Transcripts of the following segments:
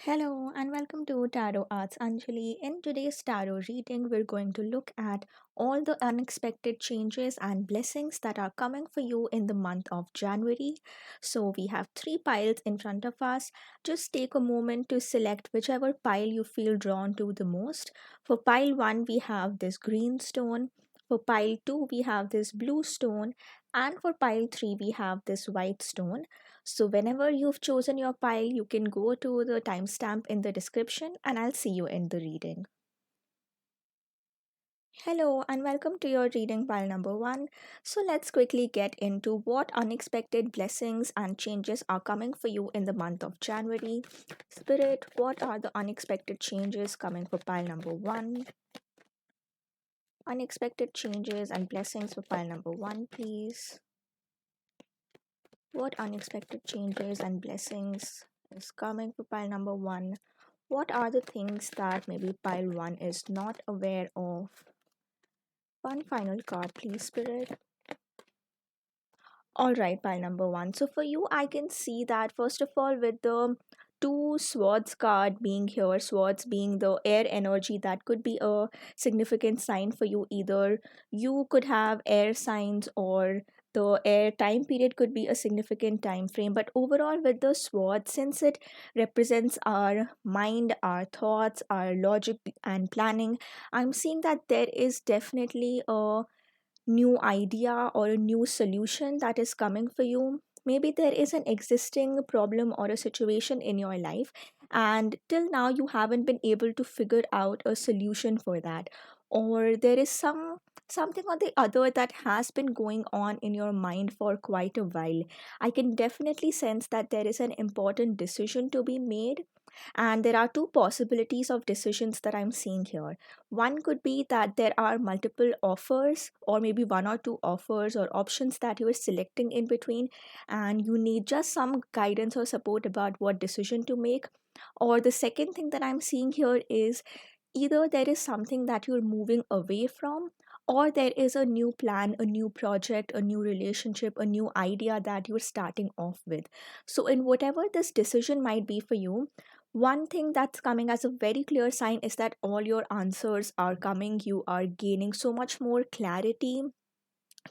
Hello and welcome to Tarot Arts Anjali. In today's tarot reading, we're going to look at all the unexpected changes and blessings that are coming for you in the month of January. So, we have three piles in front of us. Just take a moment to select whichever pile you feel drawn to the most. For pile 1, we have this green stone. For pile 2, we have this blue stone. And for pile 3, we have this white stone. So, whenever you've chosen your pile, you can go to the timestamp in the description and I'll see you in the reading. Hello, and welcome to your reading pile number 1. So, let's quickly get into what unexpected blessings and changes are coming for you in the month of January. Spirit, what are the unexpected changes coming for pile number 1? Unexpected changes and blessings for pile number 1, please. What unexpected changes and blessings is coming for pile number 1? What are the things that maybe pile 1 is not aware of? One final card, please, Spirit. All right, pile number 1. So for you, I can see that first of all, with the two swords card being here, swords being the air energy, that could be a significant sign for you. Either you could have air signs or the air time period could be a significant time frame. But overall, with the sword, since it represents our mind, our thoughts, our logic and planning, I'm seeing that there is definitely a new idea or a new solution that is coming for you. Maybe there is an existing problem or a situation in your life, and till now you haven't been able to figure out a solution for that. Or there is something or the other that has been going on in your mind for quite a while. I can definitely sense that there is an important decision to be made, and there are two possibilities of decisions that I'm seeing here. One could be that there are multiple offers, or maybe one or two offers or options that you are selecting in between, and you need just some guidance or support about what decision to make. Or the second thing that I'm seeing here is either there is something that you're moving away from, or there is a new plan, a new project, a new relationship, a new idea that you're starting off with. So, in whatever this decision might be for you, one thing that's coming as a very clear sign is that all your answers are coming. You are gaining so much more clarity,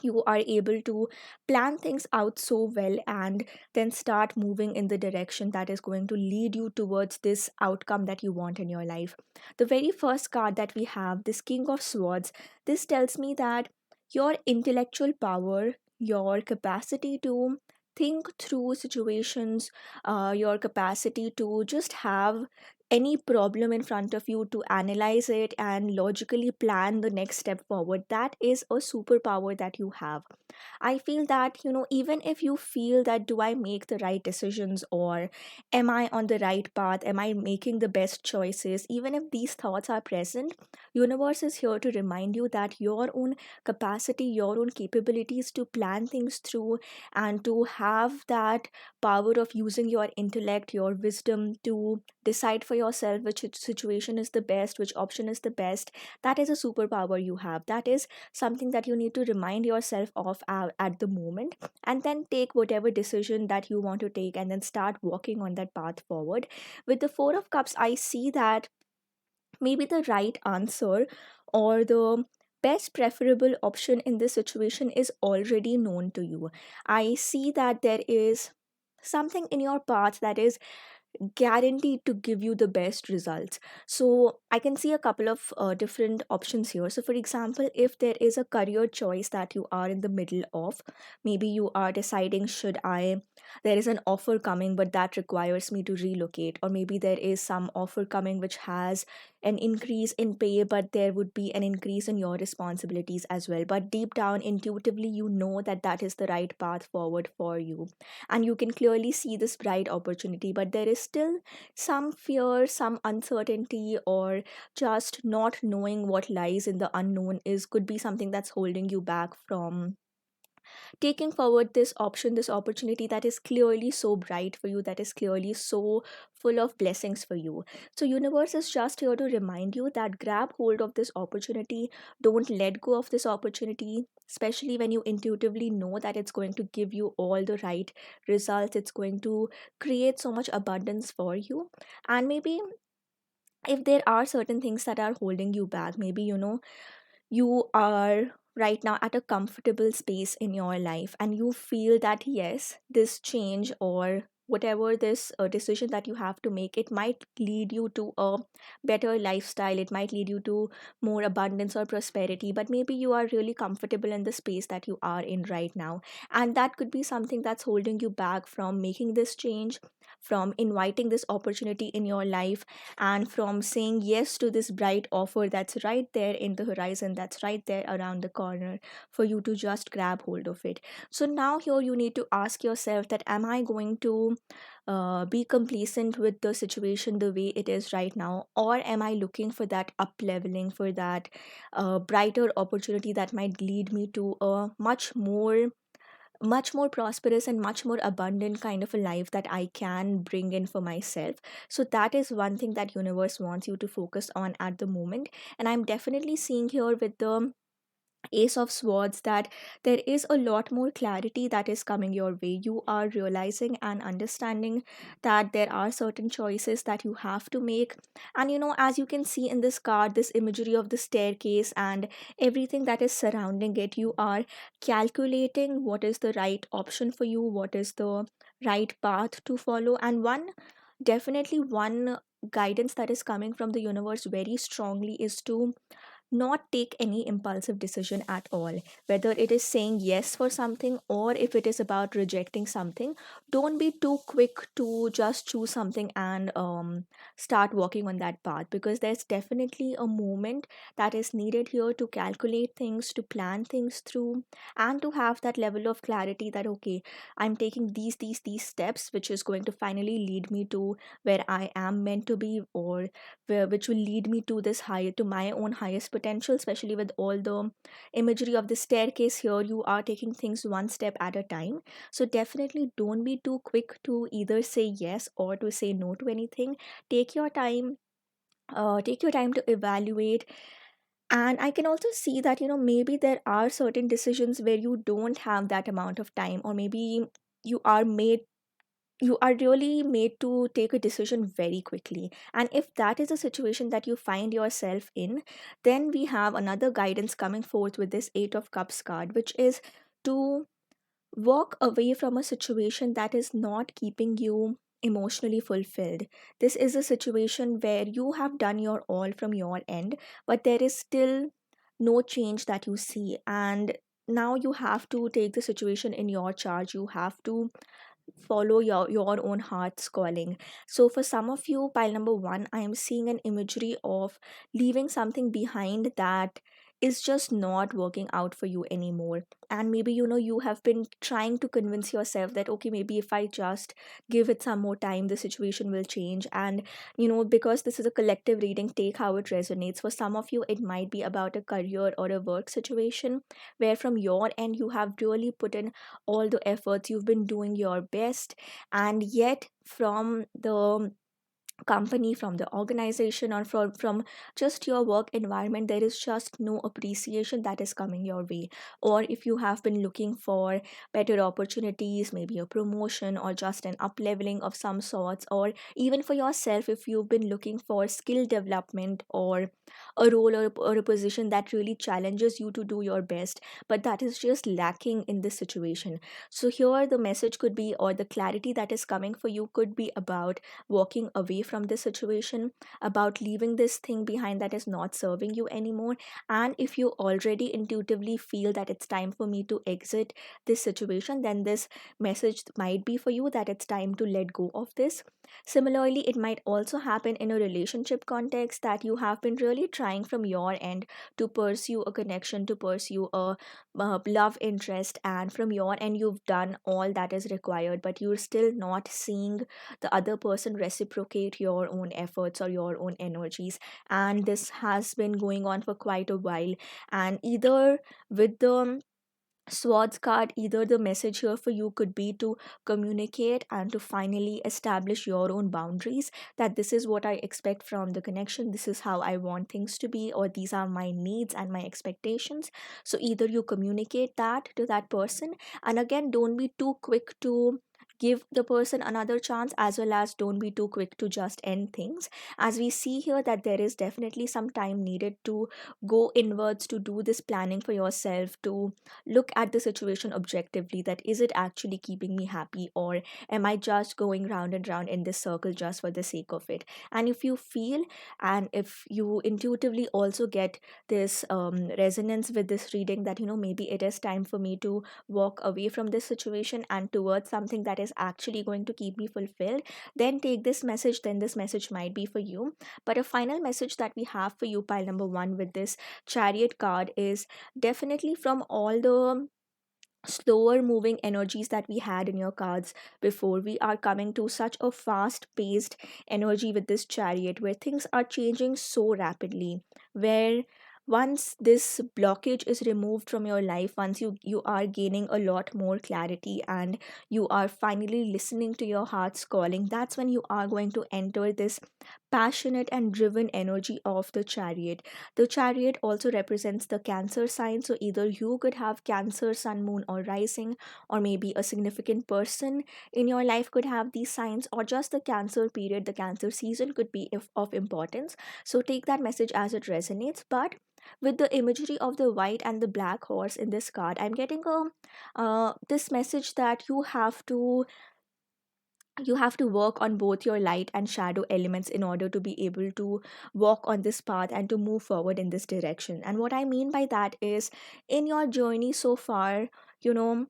you are able to plan things out so well and then start moving in the direction that is going to lead you towards this outcome that you want in your life. The very first card that we have, this King of Swords, this tells me that your intellectual power, your capacity to think through situations, your capacity to just have any problem in front of you, to analyze it and logically plan the next step forward, that is a superpower that you have. I feel that, even if you feel that, do I make the right decisions, or am I on the right path, am I making the best choices, even if these thoughts are present, universe is here to remind you that your own capacity, your own capabilities to plan things through and to have that power of using your intellect, your wisdom to decide for yourself which situation is the best, which option is the best, that is a superpower you have. That is something that you need to remind yourself of at the moment, and then take whatever decision that you want to take and then start walking on that path forward. With the Four of Cups, I see that maybe the right answer or the best preferable option in this situation is already known to you. I see that there is something in your path that is guaranteed to give you the best results. So I can see a couple of different options here. So for example, if there is a career choice that you are in the middle of, maybe you are deciding, should I, there is an offer coming but that requires me to relocate, or maybe there is some offer coming which has an increase in pay but there would be an increase in your responsibilities as well, but deep down intuitively you know that that is the right path forward for you, and you can clearly see this bright opportunity, but there is still some fear, some uncertainty, or just not knowing what lies in the unknown is could be something that's holding you back from taking forward this option, this opportunity that is clearly so bright for you, that is clearly so full of blessings for you. So universe is just here to remind you that grab hold of this opportunity, don't let go of this opportunity, especially when you intuitively know that it's going to give you all the right results, it's going to create so much abundance for you. And maybe if there are certain things that are holding you back, maybe you are right now at a comfortable space in your life and you feel that yes, this change or whatever this decision that you have to make, it might lead you to a better lifestyle, it might lead you to more abundance or prosperity, but maybe you are really comfortable in the space that you are in right now, and that could be something that's holding you back from making this change, from inviting this opportunity in your life, and from saying yes to this bright offer that's right there in the horizon, that's right there around the corner for you to just grab hold of it. So now here you need to ask yourself that am I going to be complacent with the situation the way it is right now, or am I looking for that up leveling, for that brighter opportunity that might lead me to a much more prosperous and much more abundant kind of a life that I can bring in for myself. So that is one thing that universe wants you to focus on at the moment. And I'm definitely seeing here with the Ace of Swords that there is a lot more clarity that is coming your way. You are realizing and understanding that there are certain choices that you have to make. And as you can see in this card, this imagery of the staircase and everything that is surrounding it, you are calculating what is the right option for you, what is the right path to follow. And definitely one guidance that is coming from the universe very strongly is to not take any impulsive decision at all. Whether it is saying yes for something or if it is about rejecting something, don't be too quick to just choose something and start walking on that path, because there's definitely a moment that is needed here to calculate things, to plan things through, and to have that level of clarity that okay, I'm taking these steps, which is going to finally lead me to where I am meant to be, or which will lead me to this higher, to my own highest potential. Especially with all the imagery of the staircase here, you are taking things one step at a time. So definitely don't be too quick to either say yes or to say no to anything. Take your time, take your time to evaluate. And I can also see that maybe there are certain decisions where you don't have that amount of time, or maybe you are made you are really made to take a decision very quickly. And if that is a situation that you find yourself in, then we have another guidance coming forth with this Eight of Cups card, which is to walk away from a situation that is not keeping you emotionally fulfilled. This is a situation where you have done your all from your end, but there is still no change that you see. And now you have to take the situation in your charge. You have to follow your own heart's calling. So for some of you, pile number one, I am seeing an imagery of leaving something behind that is just not working out for you anymore. And maybe you have been trying to convince yourself that okay, maybe if I just give it some more time, the situation will change. And because this is a collective reading, take how it resonates. For some of you, it might be about a career or a work situation where from your end you have really put in all the efforts, you've been doing your best, and yet from the company, from the organization, or from just your work environment, there is just no appreciation that is coming your way. Or if you have been looking for better opportunities, maybe a promotion or just an up leveling of some sorts, or even for yourself, if you've been looking for skill development or a role or a position that really challenges you to do your best, but that is just lacking in this situation. So here the message could be, or the clarity that is coming for you could be about walking away from this situation, about leaving this thing behind that is not serving you anymore. And if you already intuitively feel that it's time for me to exit this situation, then this message might be for you that it's time to let go of this. Similarly, it might also happen in a relationship context that you have been really trying from your end to pursue a connection, to pursue a love interest, and from your end you've done all that is required, but you're still not seeing the other person reciprocate your own efforts or your own energies. And this has been going on for quite a while. And either with the Swords card, either the message here for you could be to communicate and to finally establish your own boundaries, that this is what I expect from the connection, this is how I want things to be, or these are my needs and my expectations. So either you communicate that to that person, and again, don't be too quick to give the person another chance, as well as don't be too quick to just end things, as we see here that there is definitely some time needed to go inwards, to do this planning for yourself, to look at the situation objectively, that is it actually keeping me happy, or am I just going round and round in this circle just for the sake of it. And if you feel, and if you intuitively also get this resonance with this reading, that maybe it is time for me to walk away from this situation and towards something that is actually going to keep me fulfilled, then take this message, then this message might be for you. But a final message that we have for you, pile number one, with this chariot card is definitely from all the slower moving energies that we had in your cards before. We are coming to such a fast paced energy with this chariot, where things are changing so rapidly, where once this blockage is removed from your life, once you are gaining a lot more clarity, and you are finally listening to your heart's calling, that's when you are going to enter this passionate and driven energy of the chariot. The chariot also represents the Cancer sign, so either you could have Cancer, Sun, Moon, or Rising, or maybe a significant person in your life could have these signs, or just the Cancer period, the Cancer season could be of importance. So take that message as it resonates. But with the imagery of the white and the black horse in this card, I'm getting a this message that you have to work on both your light and shadow elements in order to be able to walk on this path and to move forward in this direction. And what I mean by that is, in your journey so far, you know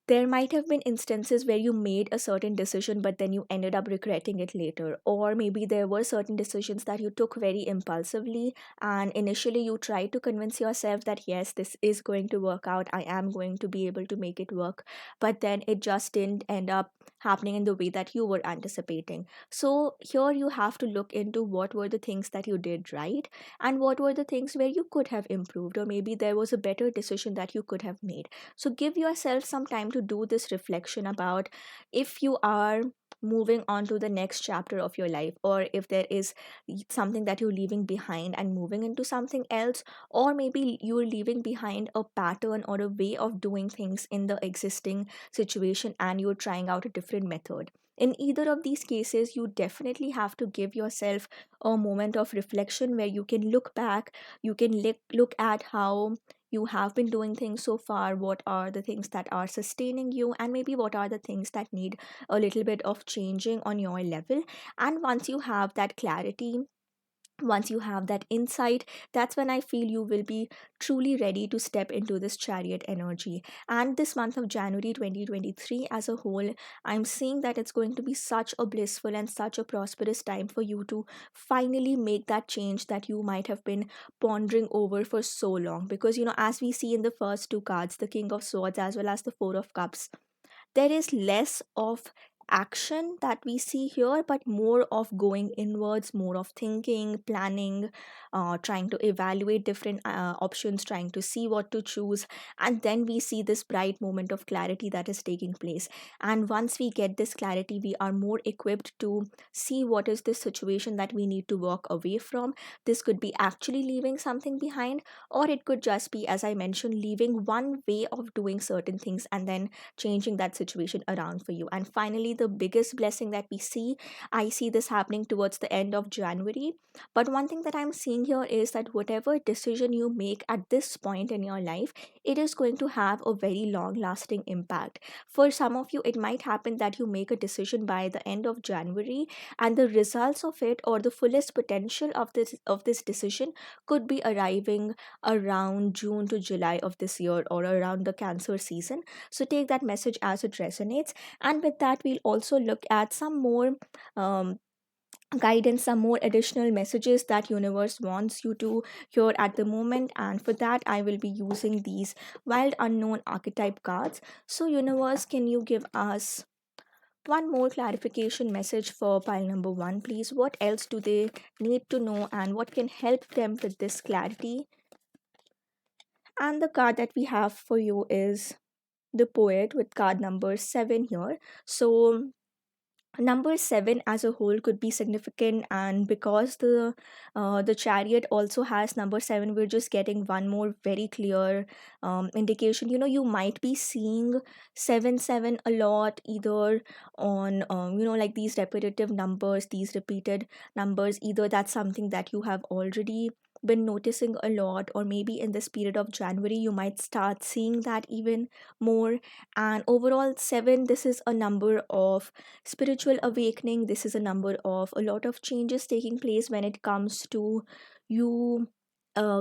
there might have been instances where you made a certain decision, but then you ended up regretting it later. Or maybe there were certain decisions that you took very impulsively, and initially you tried to convince yourself that yes, this is going to work out, I am going to be able to make it work. But then it just didn't end up happening in the way that you were anticipating. So here you have to look into what were the things that you did right, and what were the things where you could have improved, or maybe there was a better decision that you could have made. So give yourself some time to do this reflection about if you are moving on to the next chapter of your life, or if there is something that you're leaving behind and moving into something else, or maybe you're leaving behind a pattern or a way of doing things in the existing situation and you're trying out a different method. In either of these cases, you definitely have to give yourself a moment of reflection where you can look back, you can look at how you have been doing things so far, what are the things that are sustaining you, and maybe what are the things that need a little bit of changing on your level. And once you have that clarity, once you have that insight, that's when I feel you will be truly ready to step into this chariot energy. And this month of January 2023 as a whole, I'm seeing that it's going to be such a blissful and such a prosperous time for you to finally make that change that you might have been pondering over for so long. Because as we see in the first two cards, the King of Swords as well as the Four of Cups, there is less of action that we see here, but more of going inwards, more of thinking, planning, trying to evaluate different options, trying to see what to choose. And then we see this bright moment of clarity that is taking place. And once we get this clarity, we are more equipped to see what is the situation that we need to walk away from. This could be actually leaving something behind, or it could just be, as I mentioned, leaving one way of doing certain things and then changing that situation around for you. And finally, the biggest blessing that we see, I see this happening towards the end of January. But one thing that I'm seeing here is that whatever decision you make at this point in your life, it is going to have a very long lasting impact. For some of you, it might happen that you make a decision by the end of January, and the results of it, or the fullest potential of this decision, could be arriving around June to July of this year, or around the Cancer season. So take that message as it resonates. And with that, we'll also look at some more um, guidance, some more additional messages that universe wants you to hear at the moment. And for that, I will be using these wild unknown archetype cards. So universe, can you give us one more clarification message for pile number one, please? What else do they need to know, and what can help them with this clarity? And the card that we have for you is the Poet with card number 7 here. So number 7 as a whole could be significant, and because the Chariot also has number 7, we're just getting one more very clear indication. You might be seeing 7 7 a lot, either on like these repetitive numbers, these repeated numbers. Either that's something that you have already been noticing a lot, or maybe in this period of January you might start seeing that even more. And overall, 7, this is a number of spiritual awakening. This is a number of a lot of changes taking place when it comes to you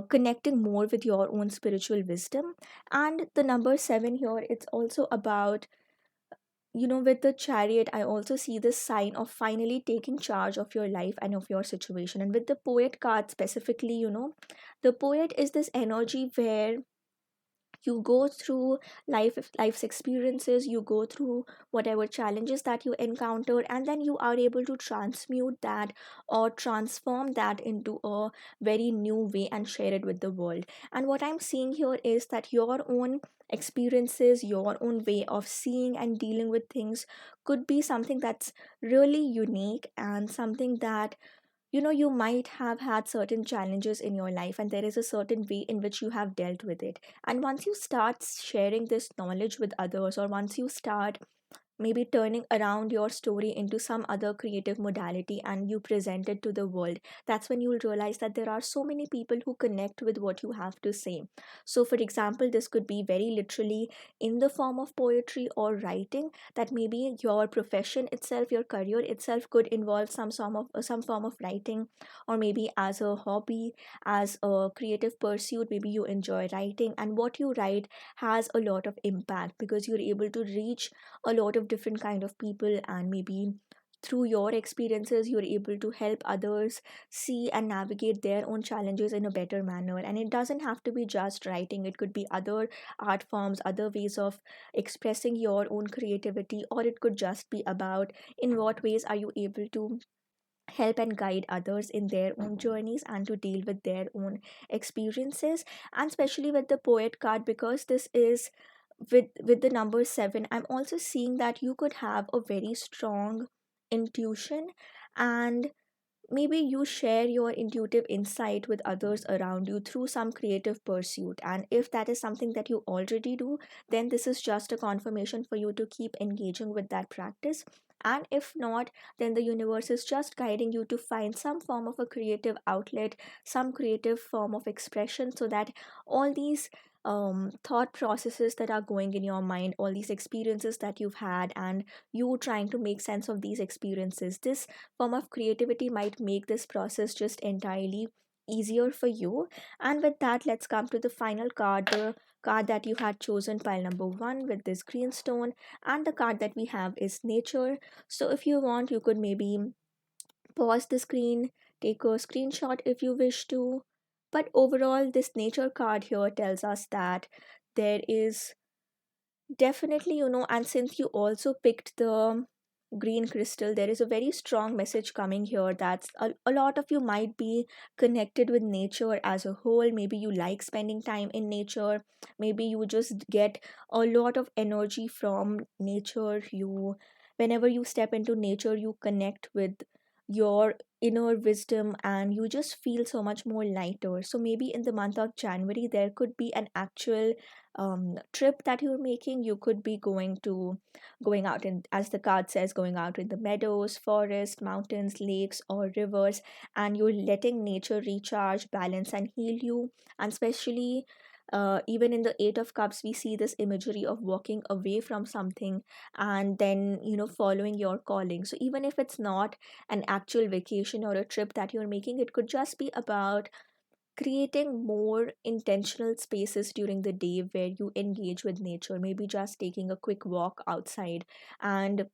connecting more with your own spiritual wisdom. And the number 7 here, it's also about, with the Chariot, I also see this sign of finally taking charge of your life and of your situation. And with the Poet card specifically, the Poet is this energy where you go through life's experiences, you go through whatever challenges that you encounter, and then you are able to transmute that or transform that into a very new way and share it with the world. And what I'm seeing here is that your own experiences, your own way of seeing and dealing with things could be something that's really unique, and something that you might have had certain challenges in your life, and there is a certain way in which you have dealt with it. And once you start sharing this knowledge with others, or once you start maybe turning around your story into some other creative modality and you present it to the world, that's when you'll realize that there are so many people who connect with what you have to say. So for example, this could be very literally in the form of poetry or writing, that maybe your profession itself, your career itself could involve some form of writing, or maybe as a hobby, as a creative pursuit, maybe you enjoy writing, and what you write has a lot of impact because you're able to reach a lot of different kind of people, and maybe through your experiences you're able to help others see and navigate their own challenges in a better manner. And it doesn't have to be just writing, it could be other art forms, other ways of expressing your own creativity, or it could just be about in what ways are you able to help and guide others in their own journeys and to deal with their own experiences. And especially with the Poet card, because this is with the number 7, I'm also seeing that you could have a very strong intuition, and maybe you share your intuitive insight with others around you through some creative pursuit. And if that is something that you already do, then this is just a confirmation for you to keep engaging with that practice. And if not, then the universe is just guiding you to find some form of a creative outlet, some creative form of expression, so that all these thought processes that are going in your mind, all these experiences that you've had, and you trying to make sense of these experiences, this form of creativity might make this process just entirely easier for you. And with that, let's come to the final card, the card that you had chosen, pile number 1, with this green stone. And the card that we have is nature. So if you want, you could maybe pause the screen, take a screenshot if you wish to. But overall, this nature card here tells us that there is definitely, and since you also picked the green crystal, there is a very strong message coming here that's a lot of you might be connected with nature as a whole. Maybe you like spending time in nature. Maybe you just get a lot of energy from nature. Whenever you step into nature, you connect with your inner wisdom and you just feel so much more lighter. So maybe in the month of January, there could be an actual trip that you're making. You could be going out in, as the card says, going out in the meadows, forest, mountains, lakes, or rivers, and you're letting nature recharge, balance, and heal you. And especially even in the Eight of Cups, we see this imagery of walking away from something and then following your calling. So even if it's not an actual vacation or a trip that you're making, it could just be about creating more intentional spaces during the day where you engage with nature, maybe just taking a quick walk outside. And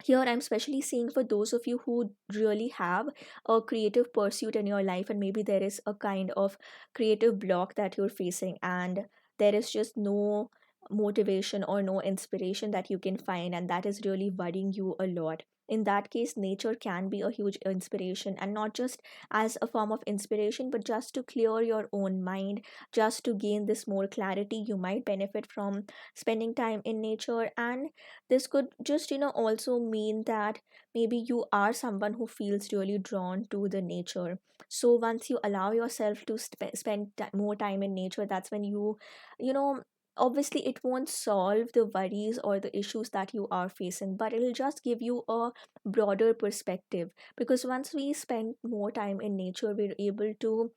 here I'm especially seeing for those of you who really have a creative pursuit in your life, and maybe there is a kind of creative block that you're facing, and there is just no motivation or no inspiration that you can find, and that is really worrying you a lot. in that case nature can be a huge inspiration, and not just as a form of inspiration but just to clear your own mind, just to gain this more clarity. You might benefit from spending time in nature. And this could just also mean that maybe you are someone who feels really drawn to the nature. So once you allow yourself to spend more time in nature, that's when you know obviously it won't solve the worries or the issues that you are facing, but it'll just give you a broader perspective. Because once we spend more time in nature, we're able to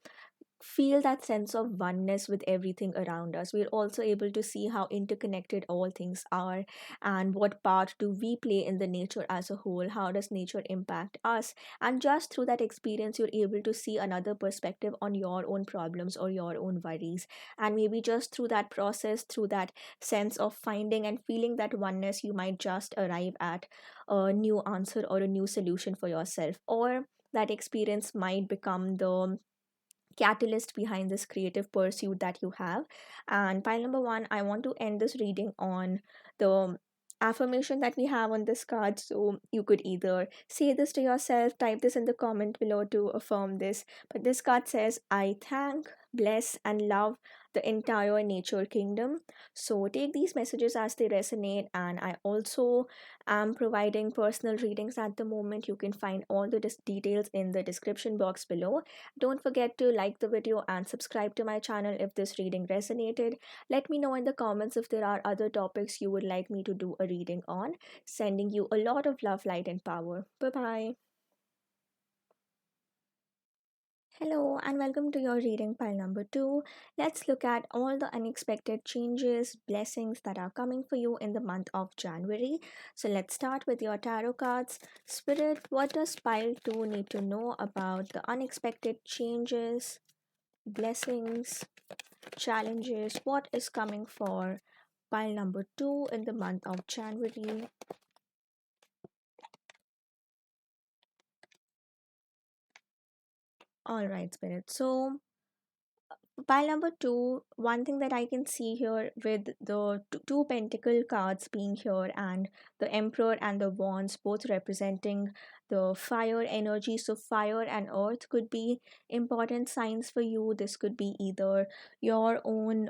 feel that sense of oneness with everything around us. We're also able to see how interconnected all things are, and what part do we play in the nature as a whole. How does nature impact us? And just through that experience, you're able to see another perspective on your own problems or your own worries. And maybe just through that process, through that sense of finding and feeling that oneness, you might just arrive at a new answer or a new solution for yourself. Or that experience might become the catalyst behind this creative pursuit that you have. And pile number one, I want to end this reading on the affirmation that we have on this card. So you could either say this to yourself, type this in the comment below to affirm this. But this card says, I thank, bless, and love the entire nature kingdom. So take these messages as they resonate. And I also am providing personal readings at the moment. You can find all the details in the description box below. Don't forget to like the video and subscribe to my channel if this reading resonated. Let me know in the comments if there are other topics you would like me to do a reading on. Sending you a lot of love, light, and power. Bye bye. Hello and welcome to your reading pile number two. Let's look at all the unexpected changes, blessings that are coming for you in the month of January. So let's start with your tarot cards. Spirit, what does pile two need to know about the unexpected changes, blessings, challenges? What is coming for pile number two in the month of January? All right, Spirit. So pile number two, one thing that I can see here with the two pentacle cards being here, and the emperor and the wands both representing the fire energy. So fire and earth could be important signs for you. This could be either your own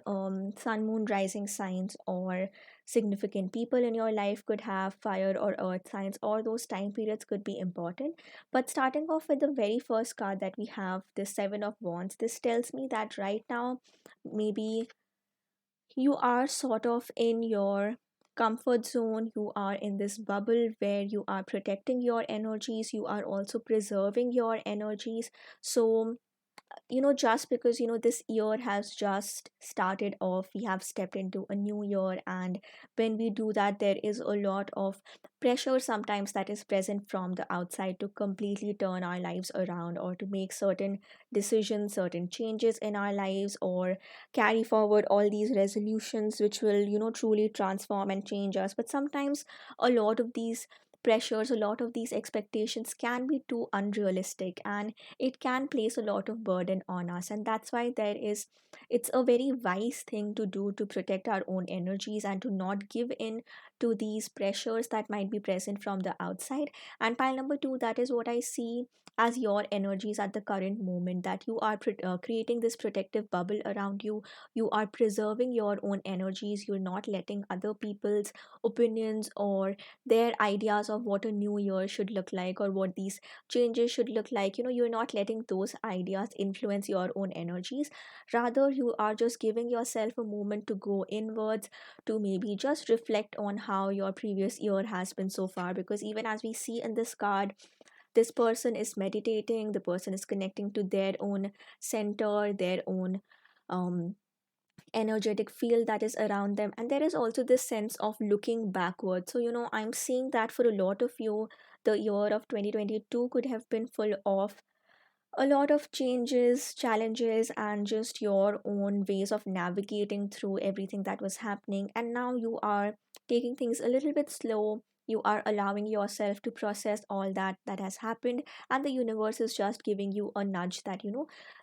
sun moon rising signs, or significant people in your life could have fire or earth signs, or those time periods could be important. But starting off with the very first card that we have, the Seven of Wands, this tells me that right now, maybe you are sort of in your comfort zone. You are in this bubble where you are protecting your energies, you are also preserving your energies. So just because this year has just started off, we have stepped into a new year, and when we do that, there is a lot of pressure sometimes that is present from the outside to completely turn our lives around, or to make certain decisions, certain changes in our lives, or carry forward all these resolutions which will truly transform and change us. But sometimes a lot of these pressures, a lot of these expectations can be too unrealistic, and it can place a lot of burden on us. And that's why it's a very wise thing to do to protect our own energies and to not give in to these pressures that might be present from the outside. And pile number two, that is what I see as your energies at the current moment, that you are creating this protective bubble around you. You are preserving your own energies. You're not letting other people's opinions or their ideas of what a new year should look like, or what these changes should look like, you're not letting those ideas influence your own energies. Rather, you are just giving yourself a moment to go inwards, to maybe just reflect on how your previous year has been so far. Because even as we see in this card, this person is meditating, the person is connecting to their own center, their own um energetic field that is around them. And there is also this sense of looking backward. So I'm seeing that for a lot of you, the year of 2022 could have been full of a lot of changes, challenges, and just your own ways of navigating through everything that was happening. And now you are taking things a little bit slow. You are allowing yourself to process all that has happened, and the universe is just giving you a nudge that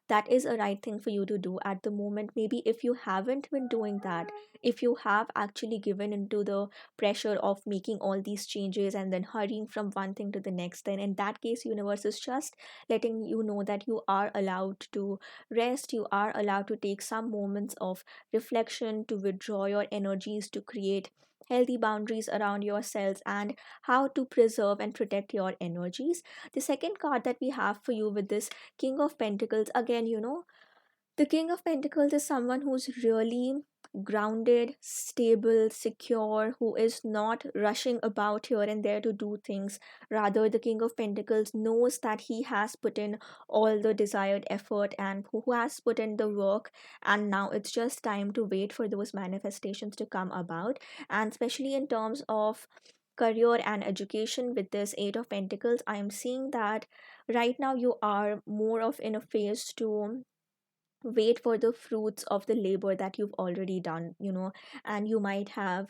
that is a right thing for you to do at the moment. Maybe if you haven't been doing that, if you have actually given into the pressure of making all these changes and then hurrying from one thing to the next, then in that case universe is just letting you know that you are allowed to rest, you are allowed to take some moments of reflection, to withdraw your energies, to create healthy boundaries around yourselves, and how to preserve and protect your energies. The second card that we have for you with this King of Pentacles, again, the King of Pentacles is someone who's really grounded, stable, secure, who is not rushing about here and there to do things. Rather, the King of Pentacles knows that he has put in all the desired effort and who has put in the work, and now it's just time to wait for those manifestations to come about. And especially in terms of career and education with this Eight of Pentacles, I am seeing that right now you are more of in a phase to wait for the fruits of the labor that you've already done, and you might have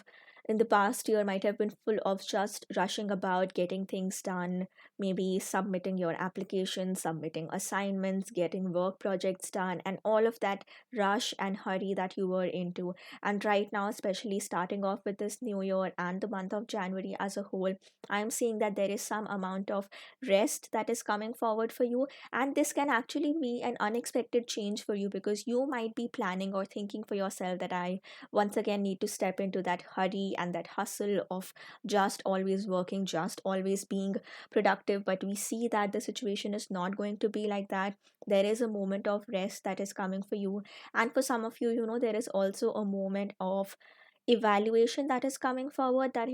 in the past year might have been full of just rushing about getting things done, maybe submitting your application, submitting assignments, getting work projects done, and all of that rush and hurry that you were into. And right now, especially starting off with this new year and the month of January as a whole, I'm seeing that there is some amount of rest that is coming forward for you, and this can actually be an unexpected change for you because you might be planning or thinking for yourself that I once again need to step into that hurry and that hustle of just always working, just always being productive. But we see that the situation is not going to be like that. There is a moment of rest that is coming for you. And for some of you, there is also a moment of evaluation that is coming forward, that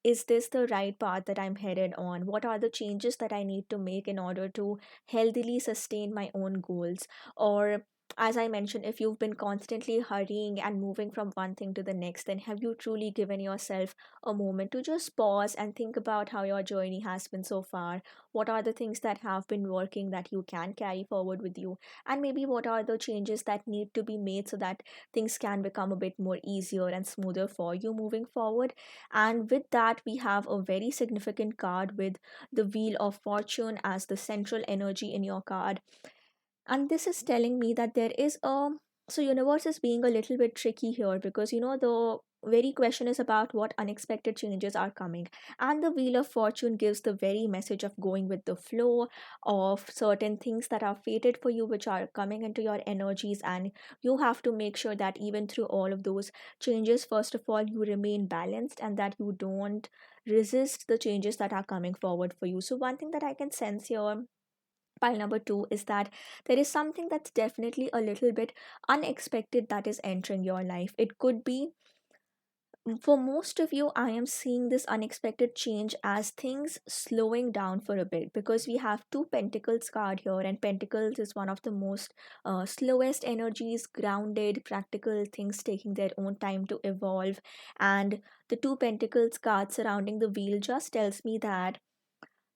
is this the right path that I'm headed on? What are the changes that I need to make in order to healthily sustain my own goals? Or, as I mentioned, if you've been constantly hurrying and moving from one thing to the next, then have you truly given yourself a moment to just pause and think about how your journey has been so far? What are the things that have been working that you can carry forward with you? And maybe what are the changes that need to be made so that things can become a bit more easier and smoother for you moving forward? And with that, we have a very significant card with the Wheel of Fortune as the central energy in your card. And this is telling me that there is a, so universe is being a little bit tricky here because the very question is about what unexpected changes are coming, and the Wheel of Fortune gives the very message of going with the flow, of certain things that are fated for you which are coming into your energies, and you have to make sure that even through all of those changes, first of all, you remain balanced and that you don't resist the changes that are coming forward for you. So one thing that I can sense here, pile number two, is that there is something that's definitely a little bit unexpected that is entering your life. It could be, for most of you, I am seeing this unexpected change as things slowing down for a bit because we have two Pentacles card here, and Pentacles is one of the most slowest energies, grounded, practical things taking their own time to evolve. And the two Pentacles card surrounding the wheel just tells me that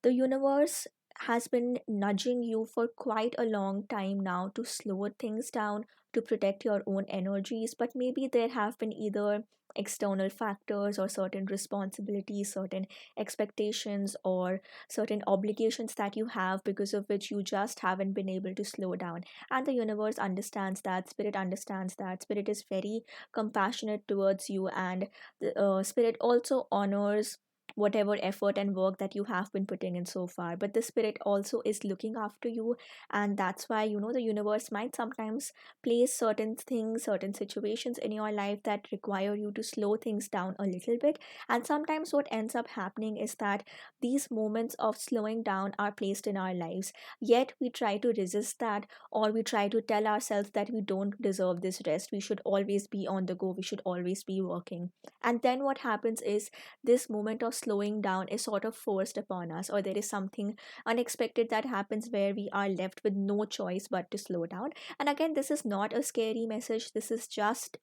the universe has been nudging you for quite a long time now to slow things down, to protect your own energies. But maybe there have been either external factors or certain responsibilities, certain expectations, or certain obligations that you have because of which you just haven't been able to slow down. And the universe understands that, spirit understands that, spirit is very compassionate towards you, and the spirit also honors whatever effort and work that you have been putting in so far. But the spirit also is looking after you, and that's why the universe might sometimes place certain things, certain situations in your life that require you to slow things down a little bit. And sometimes what ends up happening is that these moments of slowing down are placed in our lives, yet we try to resist that, or we try to tell ourselves that we don't deserve this rest, we should always be on the go, we should always be working. And then what happens is this moment of slowing down is sort of forced upon us, or there is something unexpected that happens where we are left with no choice but to slow down. And again, this is not a scary message, this is just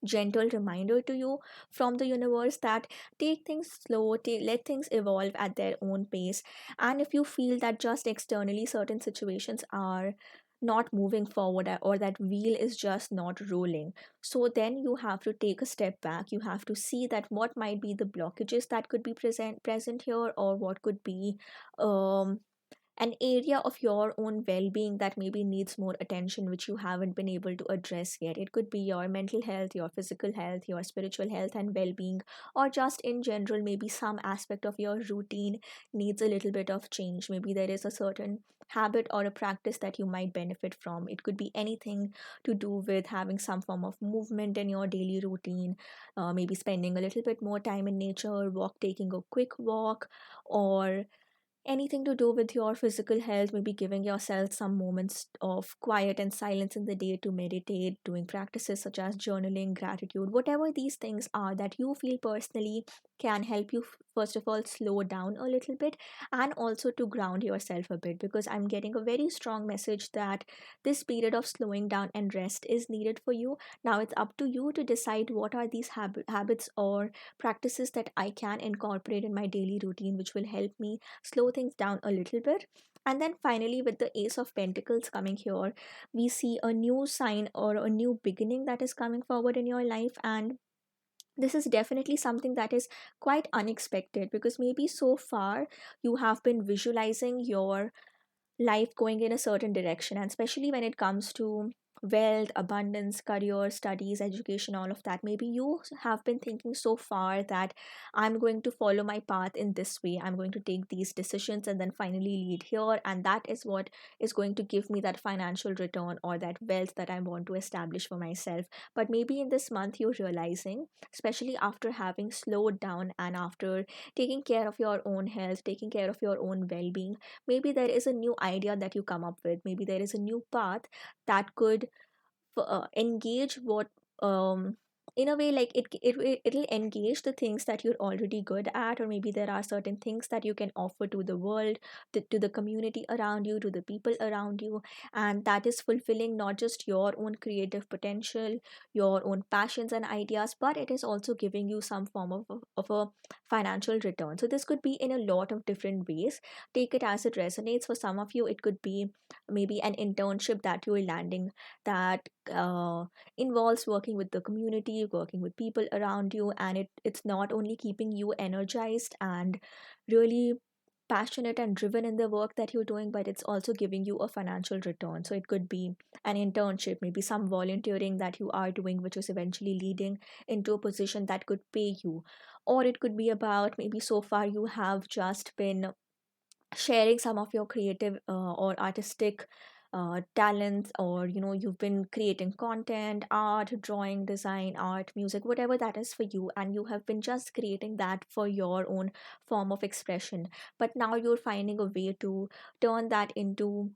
gentle reminder to you from the universe that take things slow, let things evolve at their own pace. And if you feel that just externally certain situations are not moving forward, or that wheel is just not rolling. So then you have to take a step back. You have to see that what might be the blockages that could be present here, or what could be um an area of your own well-being that maybe needs more attention, which you haven't been able to address yet. It could be your mental health, your physical health, your spiritual health and well-being, or just in general, maybe some aspect of your routine needs a little bit of change. Maybe there is a certain habit or a practice that you might benefit from. It could be anything to do with having some form of movement in your daily routine, maybe spending a little bit more time in nature, taking a quick walk, or anything to do with your physical health, maybe giving yourself some moments of quiet and silence in the day to meditate, doing practices such as journaling, gratitude, whatever these things are that you feel personally can help you, first of all, slow down a little bit, and also to ground yourself a bit, because I'm getting a very strong message that this period of slowing down and rest is needed for you. Now it's up to you to decide what are these habits or practices that I can incorporate in my daily routine, which will help me slow things down a little bit. And then finally, with the Ace of Pentacles coming here, we see a new sign or a new beginning that is coming forward in your life. And this is definitely something that is quite unexpected, because maybe so far you have been visualizing your life going in a certain direction, and especially when it comes to wealth, abundance, career, studies, education, all of that, maybe you have been thinking so far that I'm going to follow my path in this way, I'm going to take these decisions and then finally lead here, and that is what is going to give me that financial return or that wealth that I want to establish for myself. But maybe in this month you're realizing, especially after having slowed down and after taking care of your own health, taking care of your own well-being, maybe there is a new idea that you come up with, maybe there is a new path that could engage what in a way, like it'll engage the things that you're already good at, or maybe there are certain things that you can offer to the world, to the community around you, to the people around you, and that is fulfilling not just your own creative potential, your own passions and ideas, but it is also giving you some form of a financial return. So this could be in a lot of different ways. Take it as it resonates. For some of you it could be maybe an internship that you're landing that involves working with the community, working with people around you, and it's not only keeping you energized and really passionate and driven in the work that you're doing, but it's also giving you a financial return. So it could be an internship, maybe some volunteering that you are doing, which is eventually leading into a position that could pay you. Or it could be about, maybe so far you have just been sharing some of your creative or artistic talents, or you've been creating content, art, drawing, design, art, music, whatever that is for you, and you have been just creating that for your own form of expression. But now you're finding a way to turn that into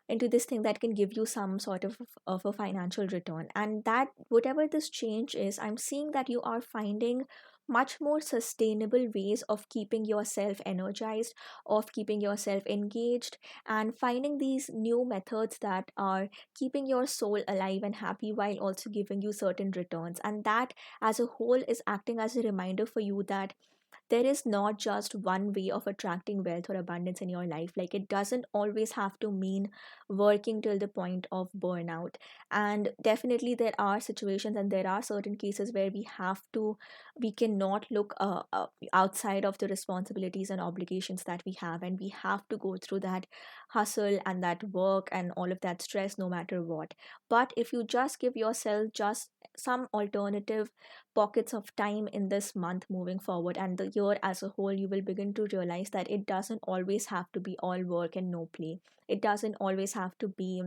this thing that can give you some sort of a financial return. And that, whatever this change is, I'm seeing that you are finding much more sustainable ways of keeping yourself energized, of keeping yourself engaged, and finding these new methods that are keeping your soul alive and happy while also giving you certain returns. And that as a whole is acting as a reminder for you that there is not just one way of attracting wealth or abundance in your life. Like, it doesn't always have to mean working till the point of burnout. And definitely there are situations and there are certain cases where we cannot look outside of the responsibilities and obligations that we have, and we have to go through that hustle and that work and all of that stress no matter what. But if you just give yourself just some alternative pockets of time in this month moving forward and the year as a whole, you will begin to realize that it doesn't always have to be all work and no play. It doesn't always have to be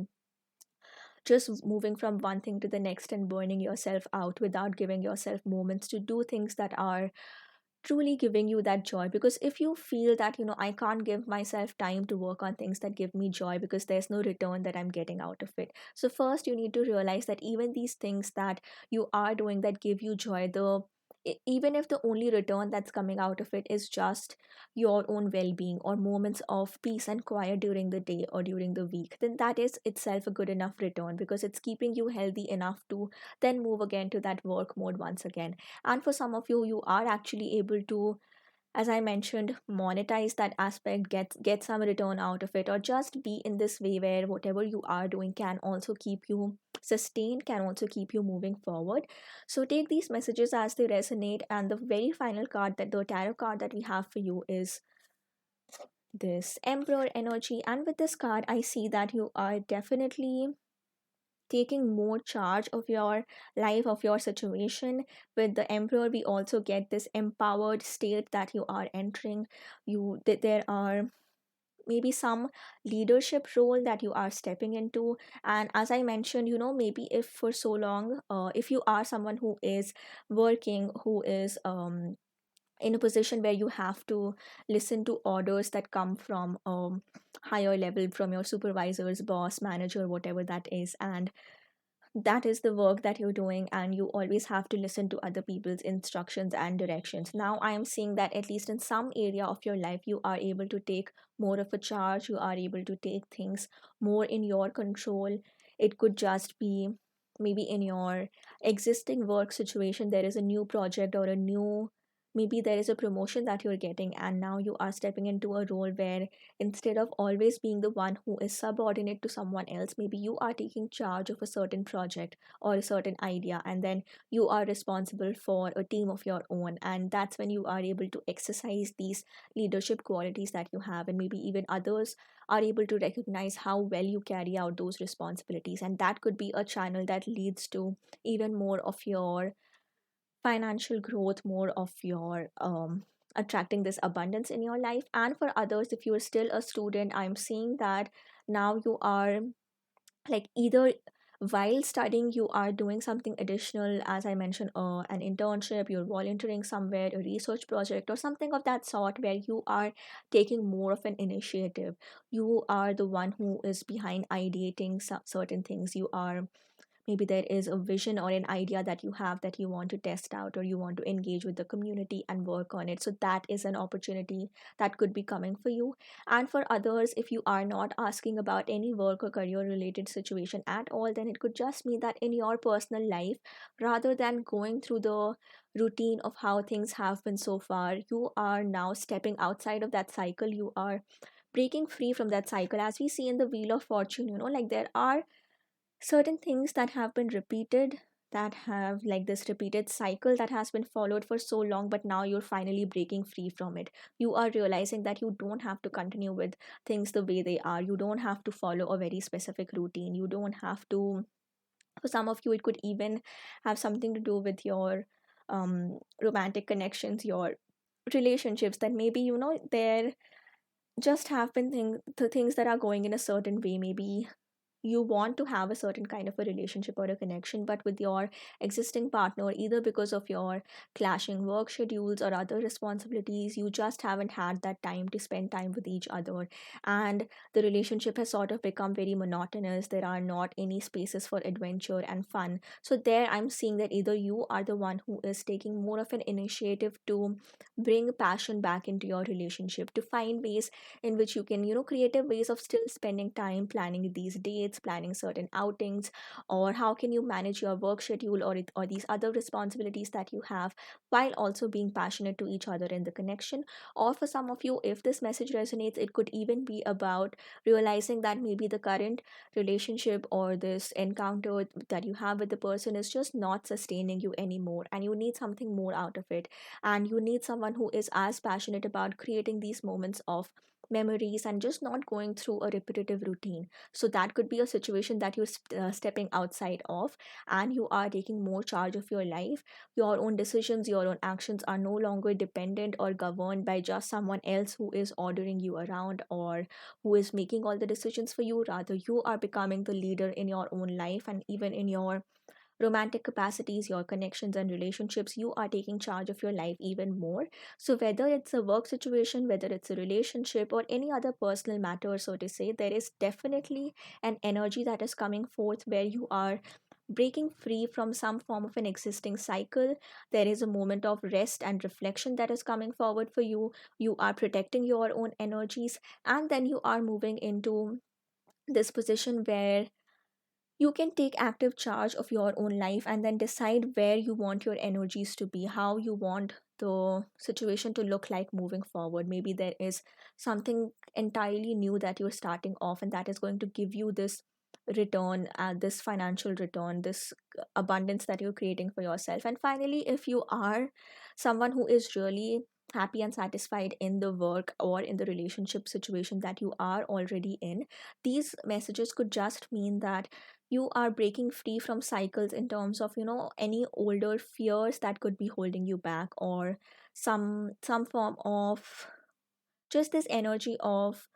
just moving from one thing to the next and burning yourself out without giving yourself moments to do things that are truly giving you that joy. Because if you feel that, I can't give myself time to work on things that give me joy because there's no return that I'm getting out of it, so first you need to realize that even these things that you are doing that give you joy, even if the only return that's coming out of it is just your own well-being or moments of peace and quiet during the day or during the week, then that is itself a good enough return, because it's keeping you healthy enough to then move again to that work mode once again. And for some of you, you are actually able to as I mentioned, monetize that aspect, get some return out of it, or just be in this way where whatever you are doing can also keep you sustained, can also keep you moving forward. So take these messages as they resonate. And the very final card, that the tarot card that we have for you, is this Emperor energy. And with this card, I see that you are definitely taking more charge of your life, of your situation. With the Emperor, we also get this empowered state that you are entering. There are maybe some leadership role that you are stepping into. And as I mentioned, maybe if for so long, if you are someone who is working, who is in a position where you have to listen to orders that come from higher level, from your supervisors, boss, manager, whatever that is, and that is the work that you're doing, and you always have to listen to other people's instructions and directions. Now I am seeing that at least in some area of your life, you are able to take more of a charge, you are able to take things more in your control. It could just be maybe in your existing work situation, there is a new project or a new, maybe there is a promotion that you're getting, and now you are stepping into a role where instead of always being the one who is subordinate to someone else, maybe you are taking charge of a certain project or a certain idea, and then you are responsible for a team of your own. And that's when you are able to exercise these leadership qualities that you have, and maybe even others are able to recognize how well you carry out those responsibilities. And that could be a channel that leads to even more of your financial growth, more of your attracting this abundance in your life. And for others, if you're still a student, I'm seeing that now you are like either while studying you are doing something additional, as I mentioned, an internship, you're volunteering somewhere, a research project or something of that sort, where you are taking more of an initiative. You are the one who is behind ideating certain things. You are, maybe there is a vision or an idea that you have that you want to test out, or you want to engage with the community and work on it. So that is an opportunity that could be coming for you. And for others, if you are not asking about any work or career related situation at all, then it could just mean that in your personal life, rather than going through the routine of how things have been so far, you are now stepping outside of that cycle. You are breaking free from that cycle. As we see in the Wheel of Fortune, like there are certain things that have been repeated, that have like this repeated cycle that has been followed for so long, but now you're finally breaking free from it. You are realizing that you don't have to continue with things the way they are. You don't have to follow a very specific routine. You don't have to, for some of you it could even have something to do with your romantic connections, your relationships, that maybe there just have been the things that are going in a certain way. Maybe you want to have a certain kind of a relationship or a connection, but with your existing partner, either because of your clashing work schedules or other responsibilities, you just haven't had that time to spend time with each other. And the relationship has sort of become very monotonous. There are not any spaces for adventure and fun. So there I'm seeing that either you are the one who is taking more of an initiative to bring passion back into your relationship, to find ways in which you can, creative ways of still spending time planning these dates, planning certain outings, or how can you manage your work schedule, or these other responsibilities that you have, while also being passionate to each other in the connection. Or for some of you, if this message resonates, it could even be about realizing that maybe the current relationship or this encounter that you have with the person is just not sustaining you anymore, and you need something more out of it. And you need someone who is as passionate about creating these moments of memories and just not going through a repetitive routine. So that could be a situation that you're stepping outside of, and you are taking more charge of your life. Your own decisions, your own actions are no longer dependent or governed by just someone else who is ordering you around or who is making all the decisions for you. Rather, you are becoming the leader in your own life, and even in your romantic capacities, your connections and relationships, you are taking charge of your life even more. So, whether it's a work situation, whether it's a relationship, or any other personal matter, so to say, there is definitely an energy that is coming forth where you are breaking free from some form of an existing cycle. There is a moment of rest and reflection that is coming forward for you. You are protecting your own energies, and then you are moving into this position where you can take active charge of your own life and then decide where you want your energies to be, how you want the situation to look like moving forward. Maybe there is something entirely new that you're starting off, and that is going to give you this return, this financial return, this abundance that you're creating for yourself. And finally, if you are someone who is really happy and satisfied in the work or in the relationship situation that you are already in, these messages could just mean that you are breaking free from cycles in terms of, any older fears that could be holding you back, or some form of just this energy of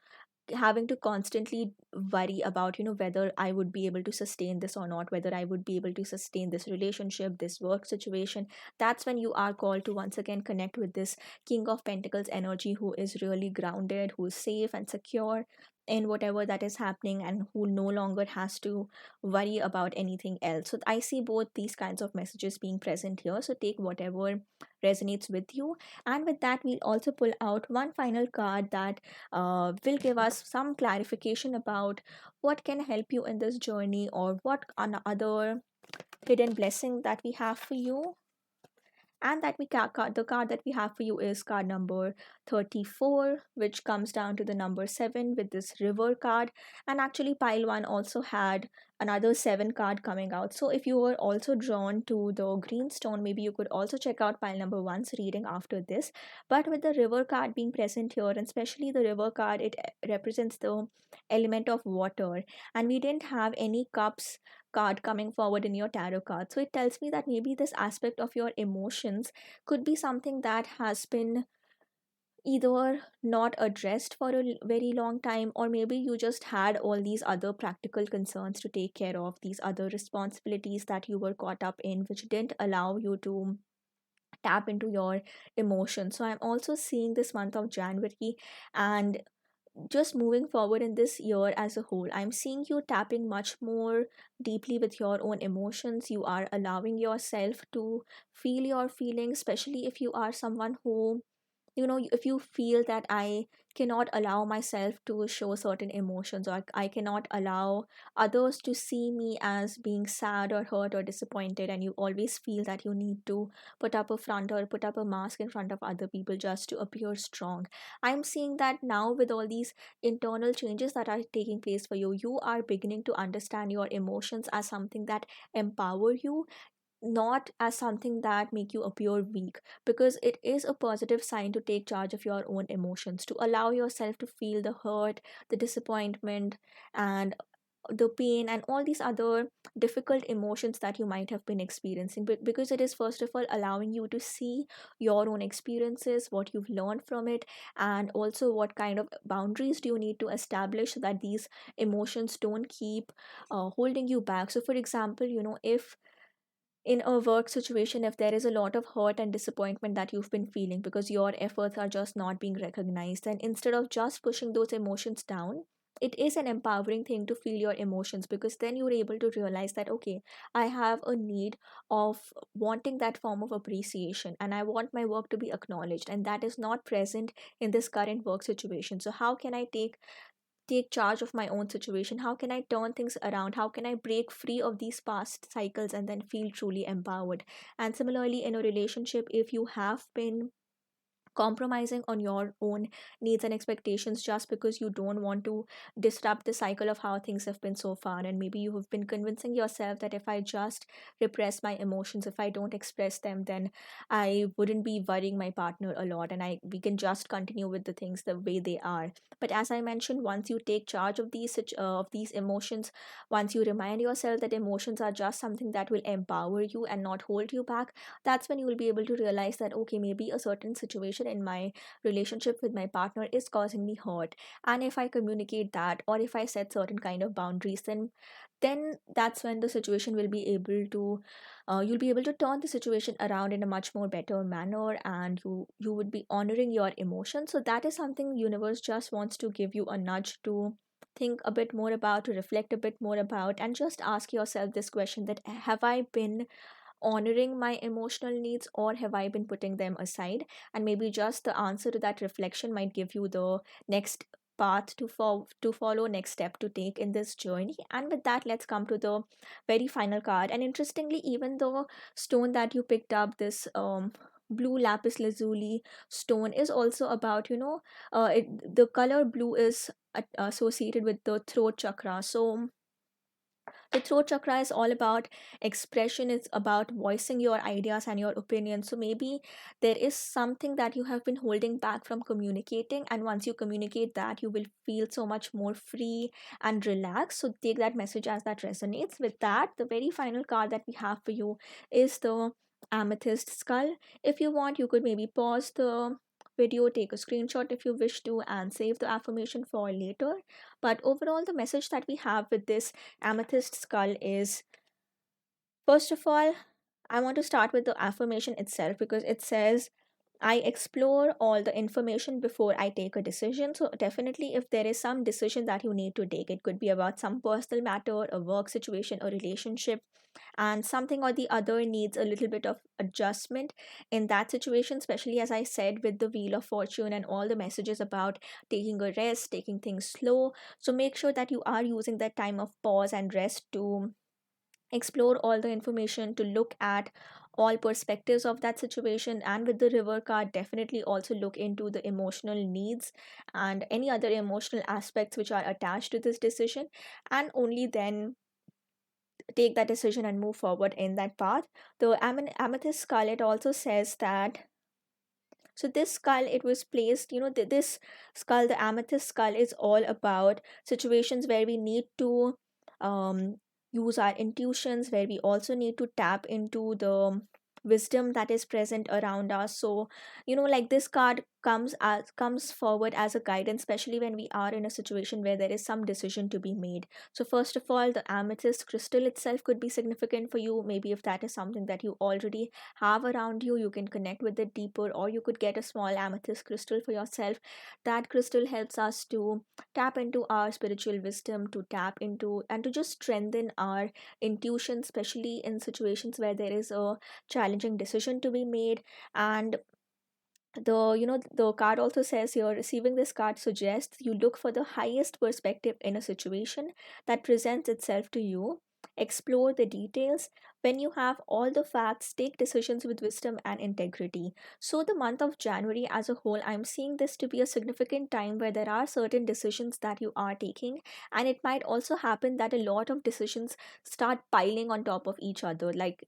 having to constantly worry about, whether I would be able to sustain this or not, whether I would be able to sustain this relationship, this work situation. That's when you are called to once again connect with this King of Pentacles energy, who is really grounded, who is safe and secure in whatever that is happening, and who no longer has to worry about anything else. So I see both these kinds of messages being present here, so take whatever resonates with you. And with that, we'll also pull out one final card that will give us some clarification about what can help you in this journey, or what other hidden blessing that we have for you. And that the card that we have for you is card number 34, which comes down to the number 7 with this river card. And actually pile 1 also had another 7 card coming out. So if you were also drawn to the green stone, maybe you could also check out pile number 1's reading after this. But with the river card being present here, and especially the river card, it represents the element of water, and we didn't have any cups card coming forward in your tarot card. So it tells me that maybe this aspect of your emotions could be something that has been either not addressed for a very long time, or maybe you just had all these other practical concerns to take care of, these other responsibilities that you were caught up in, which didn't allow you to tap into your emotions. So I'm also seeing this month of January, and just moving forward in this year as a whole, I'm seeing you tapping much more deeply with your own emotions. You are allowing yourself to feel your feelings, especially if you are someone who, if you feel that I cannot allow myself to show certain emotions, or I cannot allow others to see me as being sad or hurt or disappointed, and you always feel that you need to put up a front or put up a mask in front of other people just to appear strong. I'm seeing that now with all these internal changes that are taking place for you, you are beginning to understand your emotions as something that empower you, not as something that make you appear weak. Because it is a positive sign to take charge of your own emotions, to allow yourself to feel the hurt, the disappointment, and the pain, and all these other difficult emotions that you might have been experiencing. But because it is first of all allowing you to see your own experiences, what you've learned from it, and also what kind of boundaries do you need to establish so that these emotions don't keep holding you back. So for example, if in a work situation, if there is a lot of hurt and disappointment that you've been feeling because your efforts are just not being recognized, then instead of just pushing those emotions down, it is an empowering thing to feel your emotions, because then you're able to realize that, okay, I have a need of wanting that form of appreciation, and I want my work to be acknowledged, and that is not present in this current work situation. So how can I take charge of my own situation? How can I turn things around? How can I break free of these past cycles and then feel truly empowered? And similarly, in a relationship, if you have been compromising on your own needs and expectations just because you don't want to disrupt the cycle of how things have been so far, and maybe you have been convincing yourself that if I just repress my emotions, if I don't express them, then I wouldn't be worrying my partner a lot, and I we can just continue with the things the way they are. But as I mentioned, once you take charge of these emotions, once you remind yourself that emotions are just something that will empower you and not hold you back, that's when you will be able to realize that, okay, maybe a certain situation in my relationship with my partner is causing me hurt, and if I communicate that, or if I set certain kind of boundaries, then that's when the situation will be able to you'll be able to turn the situation around in a much more better manner, and you would be honoring your emotions. So that is something universe just wants to give you a nudge to think a bit more about, to reflect a bit more about, and just ask yourself this question: that have I been honoring my emotional needs, or have I been putting them aside? And maybe just the answer to that reflection might give you the next path to follow, next step to take in this journey. And with that, let's come to the very final card. And interestingly, even the stone that you picked up, this blue lapis lazuli stone is also about, the color blue is associated with the throat chakra. So the throat chakra is all about expression, it's about voicing your ideas and your opinions. So maybe there is something that you have been holding back from communicating, and once you communicate that, you will feel so much more free and relaxed. So take that message as that resonates. With that, the very final card that we have for you is the amethyst skull. If you want, you could maybe pause the video, take a screenshot if you wish to, and save the affirmation for later. But overall, the message that we have with this amethyst skull is, first of all, I want to start with the affirmation itself, because it says, I explore all the information before I take a decision. So, definitely, if there is some decision that you need to take, it could be about some personal matter, a work situation, a relationship, and something or the other needs a little bit of adjustment in that situation, especially as I said, with the Wheel of Fortune and all the messages about taking a rest, taking things slow. So, make sure that you are using that time of pause and rest to explore all the information, to look at all perspectives of that situation. And with the river card, definitely also look into the emotional needs and any other emotional aspects which are attached to this decision, and only then take that decision and move forward in that path. The amethyst skull, it also says that, so this skull, it was placed, this skull, the amethyst skull, is all about situations where we need to um, use our intuitions, where we also need to tap into the wisdom that is present around us. So, like, this card comes forward as a guidance, especially when we are in a situation where there is some decision to be made. So first of all, the amethyst crystal itself could be significant for you. Maybe if that is something that you already have around you, you can connect with it deeper, or you could get a small amethyst crystal for yourself. That crystal helps us to tap into our spiritual wisdom, to tap into and to just strengthen our intuition, especially in situations where there is a challenging decision to be made. And the card also says here, receiving this card suggests you look for the highest perspective in a situation that presents itself to you, explore the details. When you have all the facts, take decisions with wisdom and integrity. So the month of January as a whole, I'm seeing this to be a significant time where there are certain decisions that you are taking, and it might also happen that a lot of decisions start piling on top of each other. Like,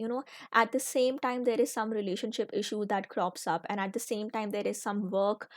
at the same time there is some relationship issue that crops up, and at the same time there is some work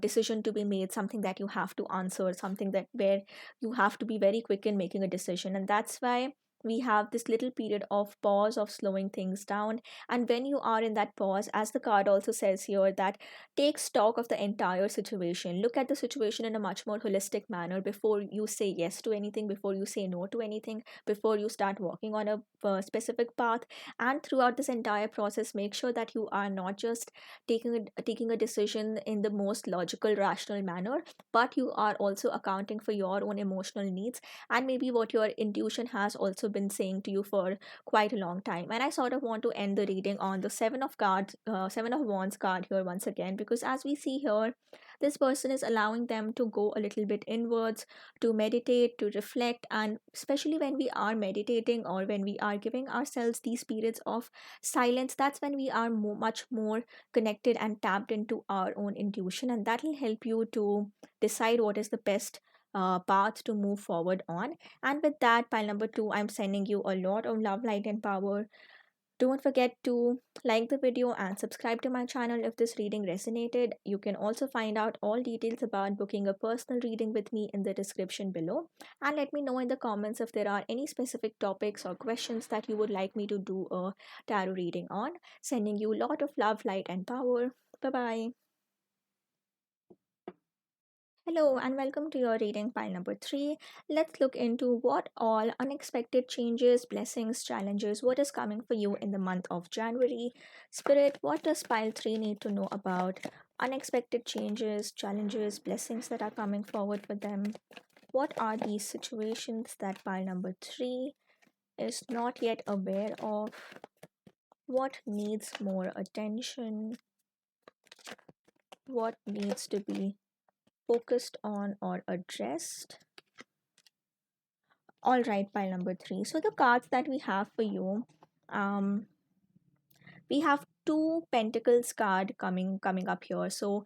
decision to be made, something that you have to answer, something that where you have to be very quick in making a decision. And that's why we have this little period of pause, of slowing things down. And when you are in that pause, as the card also says here, that take stock of the entire situation, look at the situation in a much more holistic manner before you say yes to anything, before you say no to anything, before you start walking on a specific path. And throughout this entire process, make sure that you are not just taking a decision in the most logical, rational manner, but you are also accounting for your own emotional needs, and maybe what your intuition has also been saying to you for quite a long time. And I sort of want to end the reading on the Seven of Wands card here once again, because as we see here, this person is allowing them to go a little bit inwards, to meditate, to reflect. And especially when we are meditating, or when we are giving ourselves these periods of silence, that's when we are much more connected and tapped into our own intuition, and that will help you to decide what is the best path to move forward on. And with that, pile number two, I'm sending you a lot of love, light, and power. Don't forget to like the video and subscribe to my channel if this reading resonated. You can also find out all details about booking a personal reading with me in the description below. And let me know in the comments if there are any specific topics or questions that you would like me to do a tarot reading on. Sending you a lot of love, light, and power. Bye bye. Hello and welcome to your reading pile number three. Let's look into what all unexpected changes, blessings, challenges, what is coming for you in the month of January. Spirit, what does pile three need to know about unexpected changes, challenges, blessings that are coming forward for them? What are these situations that pile number three is not yet aware of? What needs more attention? What needs to be focused on or addressed? All right, pile number three. So the cards that we have for you, um, we have two pentacles card coming up here. So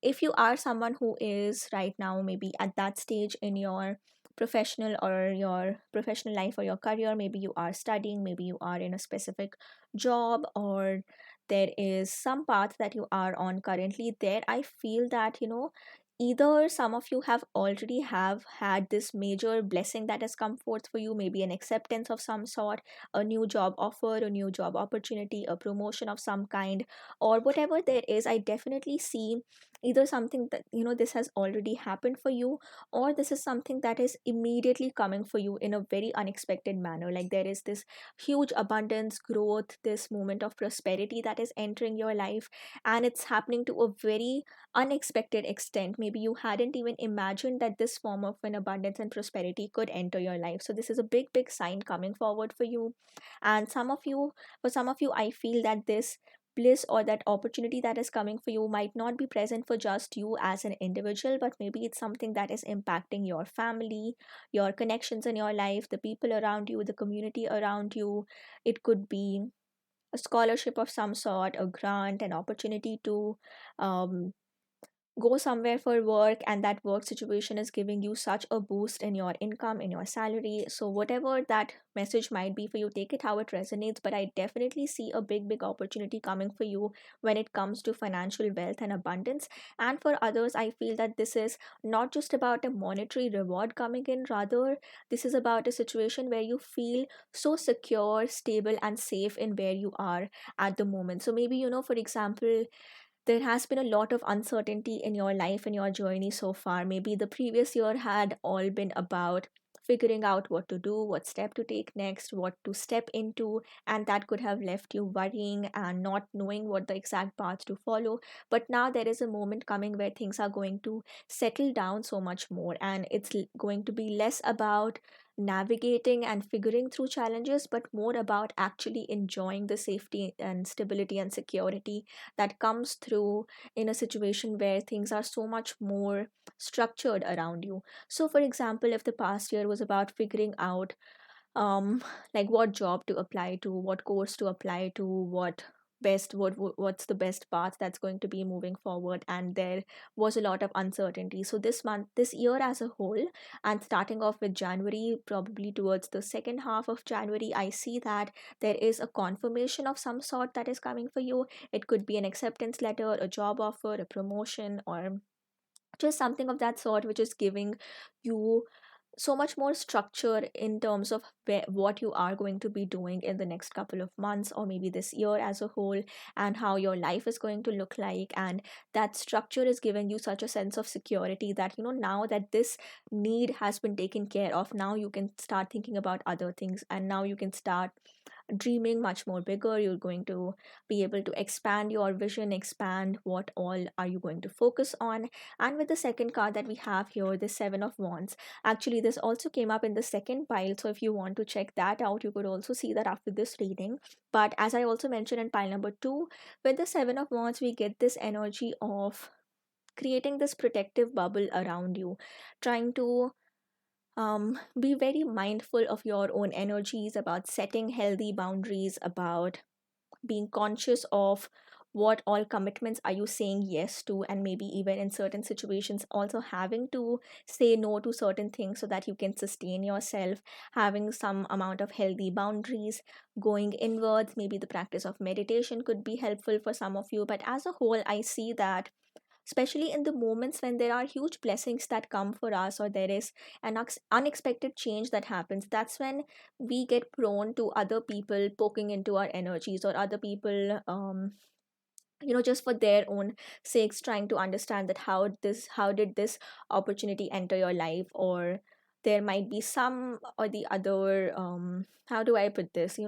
if you are someone who is right now maybe at that stage in your professional life or your career, maybe you are studying, maybe you are in a specific job, or there is some path that you are on currently, there I feel that either some of you have already have had this major blessing that has come forth for you, maybe an acceptance of some sort, a new job offer, a new job opportunity, a promotion of some kind, or whatever there is. I definitely see either something that this has already happened for you, or this is something that is immediately coming for you in a very unexpected manner. Like there is this huge abundance, growth, this moment of prosperity that is entering your life, and it's happening to a very unexpected extent. Maybe you hadn't even imagined that this form of an abundance and prosperity could enter your life. So this is a big sign coming forward for you. And for some of you, I feel that this bliss or that opportunity that is coming for you might not be present for just you as an individual, but maybe it's something that is impacting your family, your connections in your life, the people around you, the community around you. It could be a scholarship of some sort, a grant, an opportunity to um, go somewhere for work, and that work situation is giving you such a boost in your income, in your salary. So whatever that message might be for you, take it how it resonates, but I definitely see a big opportunity coming for you when it comes to financial wealth and abundance. And for others, I feel that this is not just about a monetary reward coming in, rather this is about a situation where you feel so secure, stable, and safe in where you are at the moment. So maybe for example, there has been a lot of uncertainty in your life and your journey so far. Maybe the previous year had all been about figuring out what to do, what step to take next, what to step into, and that could have left you worrying and not knowing what the exact path to follow. But now there is a moment coming where things are going to settle down so much more, and it's going to be less about navigating and figuring through challenges, but more about actually enjoying the safety and stability and security that comes through in a situation where things are so much more structured around you. So for example, if the past year was about figuring out um like what job to apply to, what course to apply to, what's the best path that's going to be moving forward, and there was a lot of uncertainty. So this year as a whole, and starting off with January, probably towards the second half of January, I see that there is a confirmation of some sort that is coming for you. It could be an acceptance letter, a job offer, a promotion, or just something of that sort, which is giving you so much more structure in terms of what you are going to be doing in the next couple of months, or maybe this year as a whole, and how your life is going to look like. And that structure is giving you such a sense of security that now that this need has been taken care of, now you can start thinking about other things, and now you can start dreaming much more bigger. You're going to be able to expand your vision, expand what all are you going to focus on. And with the second card that we have here, the Seven of Wands, actually this also came up in the second pile, so if you want to check that out, you could also see that after this reading. But as I also mentioned in pile number 2, with the Seven of Wands, we get this energy of creating this protective bubble around you, trying to be very mindful of your own energies, about setting healthy boundaries, about being conscious of what all commitments are you saying yes to, and maybe even in certain situations also having to say no to certain things so that you can sustain yourself. Having some amount of healthy boundaries, going inwards, maybe the practice of meditation could be helpful for some of you. But as a whole, I see that especially in the moments when there are huge blessings that come for us, or there is an unexpected change that happens, that's when we get prone to other people poking into our energies, or other people just for their own sakes trying to understand that how did this opportunity enter your life. Or there might be some or the other, how do I put this,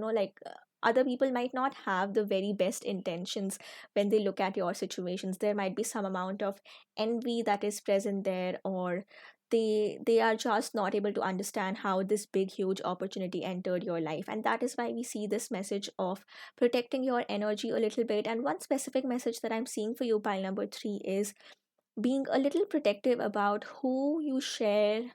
other people might not have the very best intentions when they look at your situations. There might be some amount of envy that is present there, or they are just not able to understand how this big huge opportunity entered your life. And that is why we see this message of protecting your energy a little bit. And one specific message that I'm seeing for you, pile number 3, is being a little protective about who you share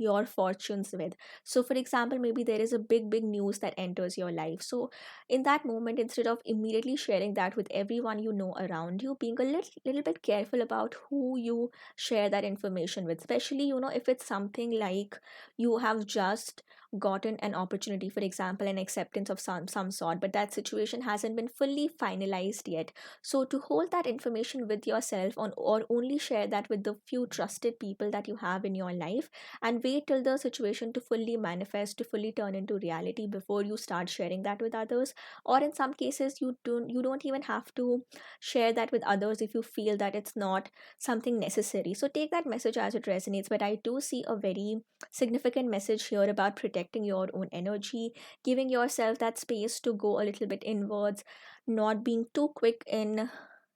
your fortunes with. So for example, maybe there is a big news that enters your life. So in that moment, instead of immediately sharing that with everyone you know around you, being a little bit careful about who you share that information with, especially, if it's something like you have just gotten an opportunity, for example an acceptance of some sort, but that situation hasn't been fully finalized yet. So to hold that information with yourself on, or only share that with the few trusted people that you have in your life, and wait till the situation to fully manifest, to fully turn into reality before you start sharing that with others. Or in some cases, you don't even have to share that with others if you feel that it's not something necessary. So take that message as it resonates, but I do see a very significant message here about protecting your own energy, giving yourself that space to go a little bit inwards, not being too quick in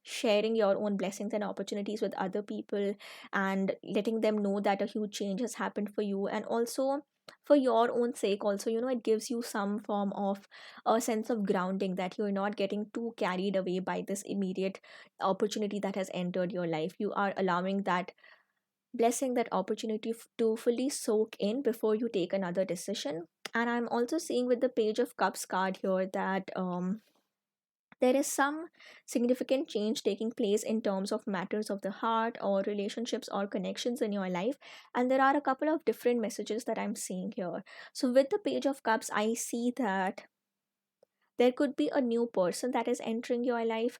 sharing your own blessings and opportunities with other people, and letting them know that a huge change has happened for you. And also, for your own sake also, it gives you some form of a sense of grounding, that you're not getting too carried away by this immediate opportunity that has entered your life. You are allowing that blessing, that opportunity to fully soak in before you take another decision. And I'm also seeing with the Page of Cups card here that there is some significant change taking place in terms of matters of the heart or relationships or connections in your life. And there are a couple of different messages that I'm seeing here. So with the Page of Cups, I see that there could be a new person that is entering your life.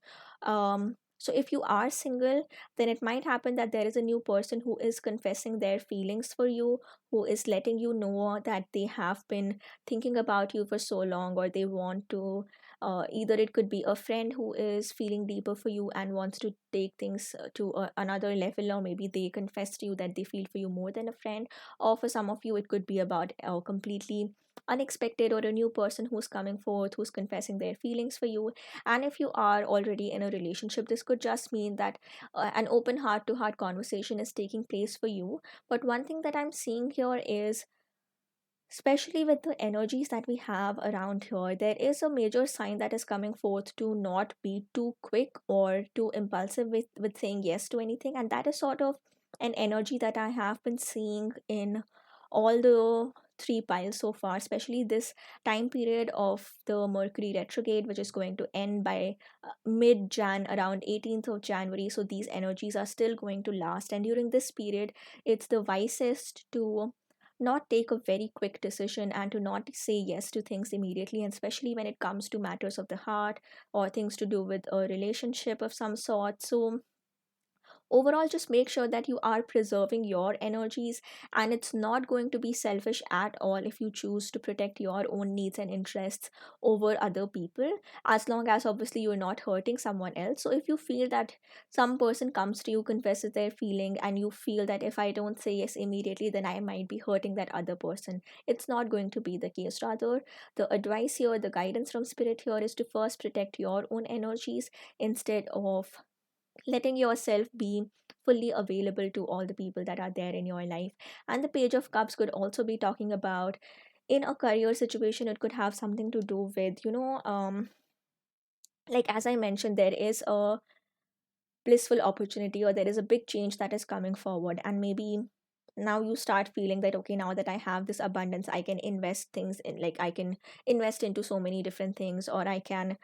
So if you are single, then it might happen that there is a new person who is confessing their feelings for you, who is letting you know that they have been thinking about you for so long, or they want to, either it could be a friend who is feeling deeper for you and wants to take things to another level, or maybe they confess to you that they feel for you more than a friend. Or for some of you, it could be about completely unexpected, or a new person who's coming forth, who's confessing their feelings for you. And if you are already in a relationship, this could just mean that an open heart to heart conversation is taking place for you. But one thing that I'm seeing here is, especially with the energies that we have around here, there is a major sign that is coming forth to not be too quick or too impulsive with saying yes to anything. And that is sort of an energy that I have been seeing in all the three piles so far, especially this time period of the Mercury retrograde, which is going to end by mid Jan, around 18th of January. So these energies are still going to last. And during this period, it's the wisest to not take a very quick decision and to not say yes to things immediately, and especially when it comes to matters of the heart or things to do with a relationship of some sort. So overall, just make sure that you are preserving your energies, and it's not going to be selfish at all if you choose to protect your own needs and interests over other people, as long as obviously you're not hurting someone else. So if you feel that some person comes to you, confesses their feeling, and you feel that if I don't say yes immediately, then I might be hurting that other person, it's not going to be the case. Rather, the advice here, the guidance from spirit here, is to first protect your own energies instead of letting yourself be fully available to all the people that are there in your life. And the Page of Cups could also be talking about, in a career situation, it could have something to do with, like as I mentioned, there is a blissful opportunity, or there is a big change that is coming forward. And maybe now you start feeling that, okay, now that I have this abundance, I can invest things in, like I can invest into so many different things, or I can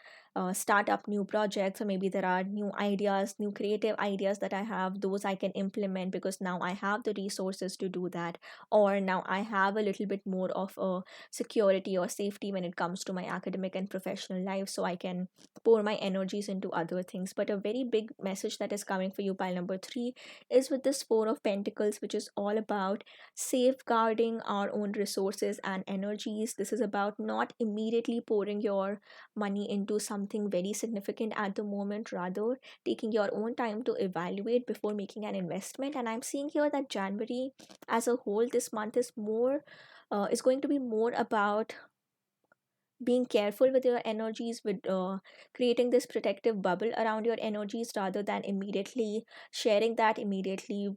start up new projects, or maybe there are new ideas, new creative ideas that I have, those I can implement because now I have the resources to do that. Or now I have a little bit more of a security or safety when it comes to my academic and professional life, so I can pour my energies into other things. But a very big message that is coming for you, pile number 3, is with this Four of Pentacles, which is all about safeguarding our own resources and energies. This is about not immediately pouring your money into something very significant at the moment, rather taking your own time to evaluate before making an investment. And I'm seeing here that January as a whole, this month is more is going to be more about being careful with your energies, with creating this protective bubble around your energies, rather than immediately sharing that, immediately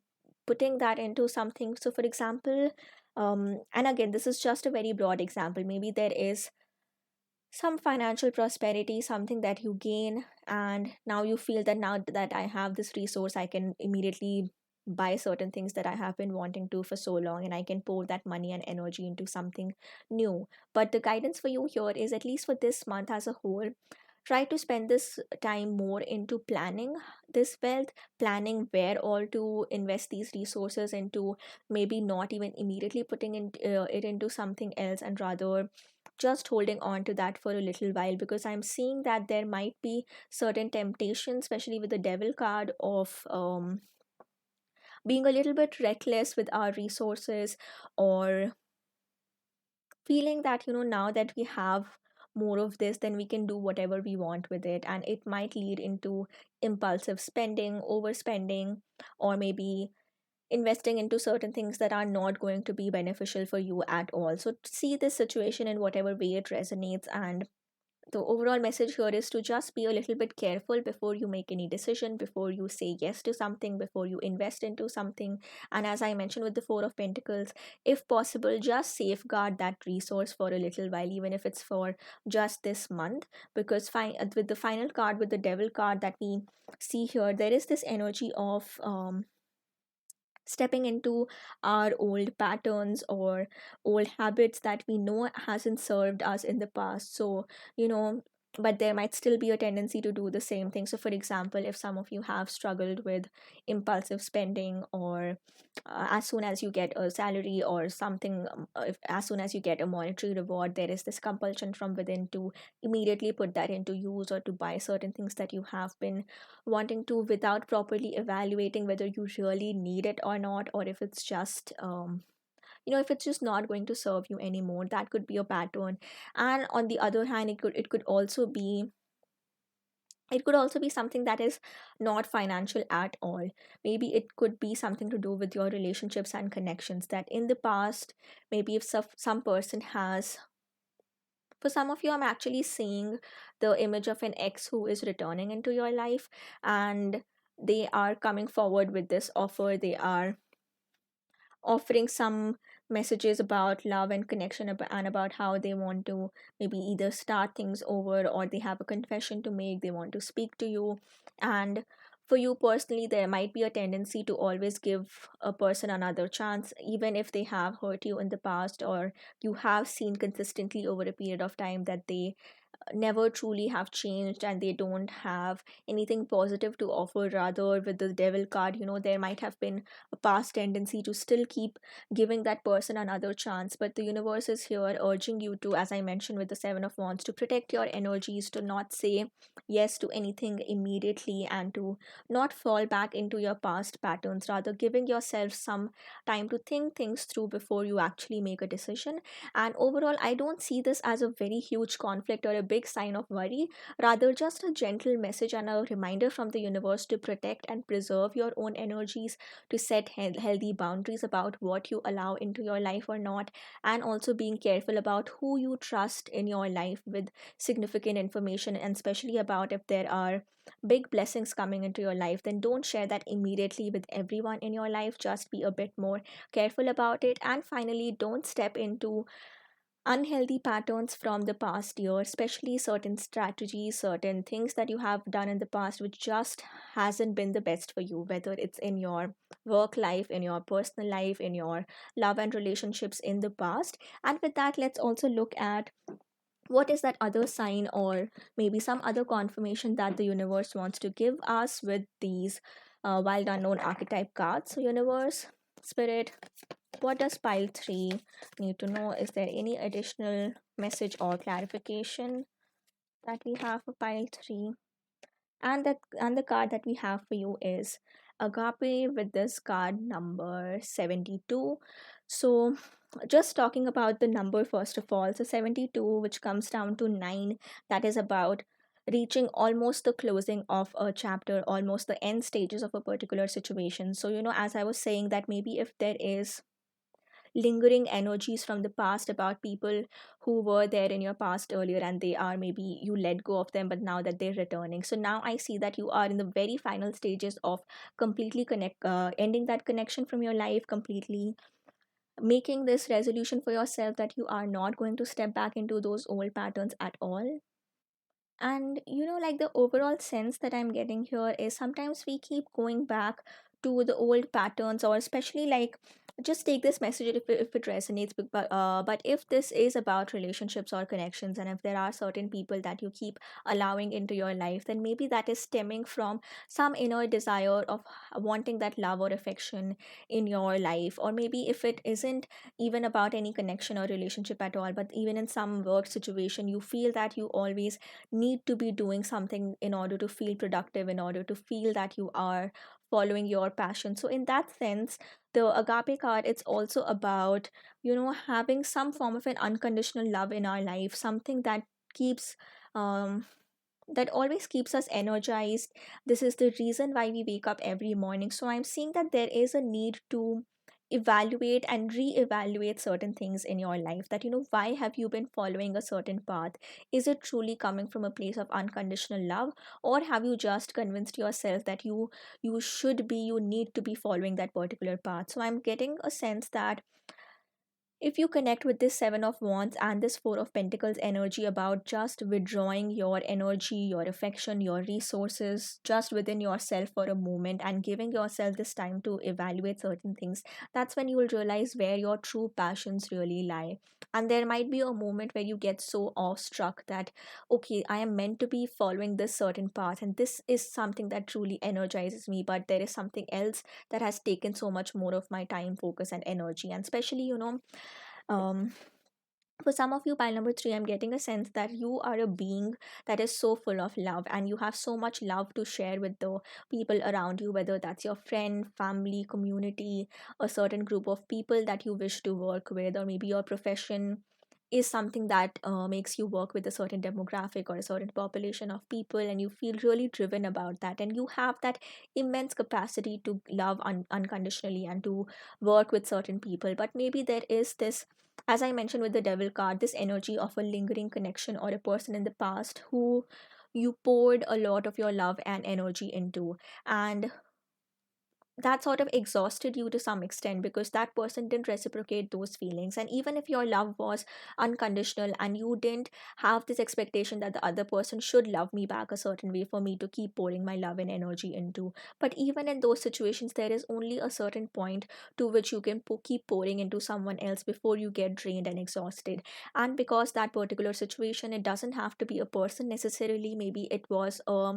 putting that into something. So for example, and again, this is just a very broad example, maybe there is some financial prosperity, something that you gain, and now you feel that now that I have this resource, I can immediately buy certain things that I have been wanting to for so long, and I can pour that money and energy into something new. But the guidance for you here is, at least for this month as a whole, try to spend this time more into planning this wealth, planning where all to invest these resources into, maybe not even immediately putting it into something else, and rather just holding on to that for a little while, because I'm seeing that there might be certain temptations, especially with the devil card, of being a little bit reckless with our resources, or feeling that, now that we have more of this, then we can do whatever we want with it, and it might lead into impulsive spending, overspending, or maybe investing into certain things that are not going to be beneficial for you at all. So see this situation in whatever way it resonates, and the overall message here is to just be a little bit careful before you make any decision, before you say yes to something, before you invest into something. And as I mentioned with the Four of Pentacles, if possible, just safeguard that resource for a little while, even if it's for just this month. Because with the final card, with the Devil card that we see here, there is this energy of stepping into our old patterns or old habits that we know hasn't served us in the past. So, you know, but there might still be a tendency to do the same thing. So, for example, if some of you have struggled with impulsive spending, or as soon as you get a salary or something, as soon as you get a monetary reward, there is this compulsion from within to immediately put that into use, or to buy certain things that you have been wanting to, without properly evaluating whether you really need it or not, or if it's just if it's just not going to serve you anymore. That could be a pattern. And on the other hand, it could also be something that is not financial at all. Maybe it could be something to do with your relationships and connections, that in the past, maybe if some person has, for some of you, I'm actually seeing the image of an ex who is returning into your life, and they are coming forward with this offer. They are offering some messages about love and connection, and about how they want to maybe either start things over, or they have a confession to make, they want to speak to you. And for you personally, there might be a tendency to always give a person another chance, even if they have hurt you in the past, or you have seen consistently over a period of time that they never truly have changed, and they don't have anything positive to offer. Rather, with the Devil card, there might have been a past tendency to still keep giving that person another chance. But the universe is here urging you to, as I mentioned with the Seven of Wands, to protect your energies, to not say yes to anything immediately, and to not fall back into your past patterns, rather giving yourself some time to think things through before you actually make a decision. And overall, I don't see this as a very huge conflict or a big sign of worry, rather, just a gentle message and a reminder from the universe to protect and preserve your own energies, to set healthy boundaries about what you allow into your life or not, and also being careful about who you trust in your life with significant information, and especially about if there are big blessings coming into your life, then don't share that immediately with everyone in your life. Just be a bit more careful about it. And finally, don't step into unhealthy patterns from the past year, especially certain strategies, certain things that you have done in the past which just hasn't been the best for you, whether it's in your work life, in your personal life, in your love and relationships in the past. And with that, let's also look at what is that other sign, or maybe some other confirmation that the universe wants to give us with these wild unknown archetype cards. So, universe, spirit, what does pile 3 need to know? Is there any additional message or clarification that we have for pile 3? And the card that we have for you is agape, with this card number 72. So just talking about the number first of all, so 72, which comes down to 9, that is about reaching almost the closing of a chapter, almost the end stages of a particular situation. So as I was saying, that maybe if there is lingering energies from the past about people who were there in your past earlier, and they are, maybe you let go of them, but now that they're returning, so now I see that you are in the very final stages of completely ending that connection from your life, completely making this resolution for yourself that you are not going to step back into those old patterns at all. And like the overall sense that I'm getting here is, sometimes we keep going back to the old patterns, or especially like, just take this message if it resonates, but if this is about relationships or connections, and if there are certain people that you keep allowing into your life, then maybe that is stemming from some inner desire of wanting that love or affection in your life. Or maybe if it isn't even about any connection or relationship at all, but even in some work situation, you feel that you always need to be doing something in order to feel productive, in order to feel that you are following your passion. So in that sense, the agape card, it's also about, having some form of an unconditional love in our life, something that keeps um that always keeps us energized. This is the reason why we wake up every morning. So I'm seeing that there is a need to evaluate and re-evaluate certain things in your life, that why have you been following a certain path? Is it truly coming from a place of unconditional love, or have you just convinced yourself that you need to be following that particular path? So I'm getting a sense that if you connect with this Seven of Wands and this Four of Pentacles energy about just withdrawing your energy, your affection, your resources just within yourself for a moment and giving yourself this time to evaluate certain things, that's when you will realize where your true passions really lie. And there might be a moment where you get so awestruck that, okay, I am meant to be following this certain path, and this is something that truly energizes me, but there is something else that has taken so much more of my time, focus, and energy. And especially, um for some of you, pile number three, I'm getting a sense that you are a being that is so full of love, and you have so much love to share with the people around you, whether that's your friend, family, community, a certain group of people that you wish to work with, or maybe your profession is something that makes you work with a certain demographic or a certain population of people, and you feel really driven about that, and you have that immense capacity to love unconditionally and to work with certain people. But maybe there is this, as I mentioned with the devil card, this energy of a lingering connection or a person in the past who you poured a lot of your love and energy into, and that sort of exhausted you to some extent because that person didn't reciprocate those feelings. And even if your love was unconditional and you didn't have this expectation that the other person should love me back a certain way for me to keep pouring my love and energy into, but even in those situations, there is only a certain point to which you can keep pouring into someone else before you get drained and exhausted. And because that particular situation, it doesn't have to be a person necessarily, maybe it was a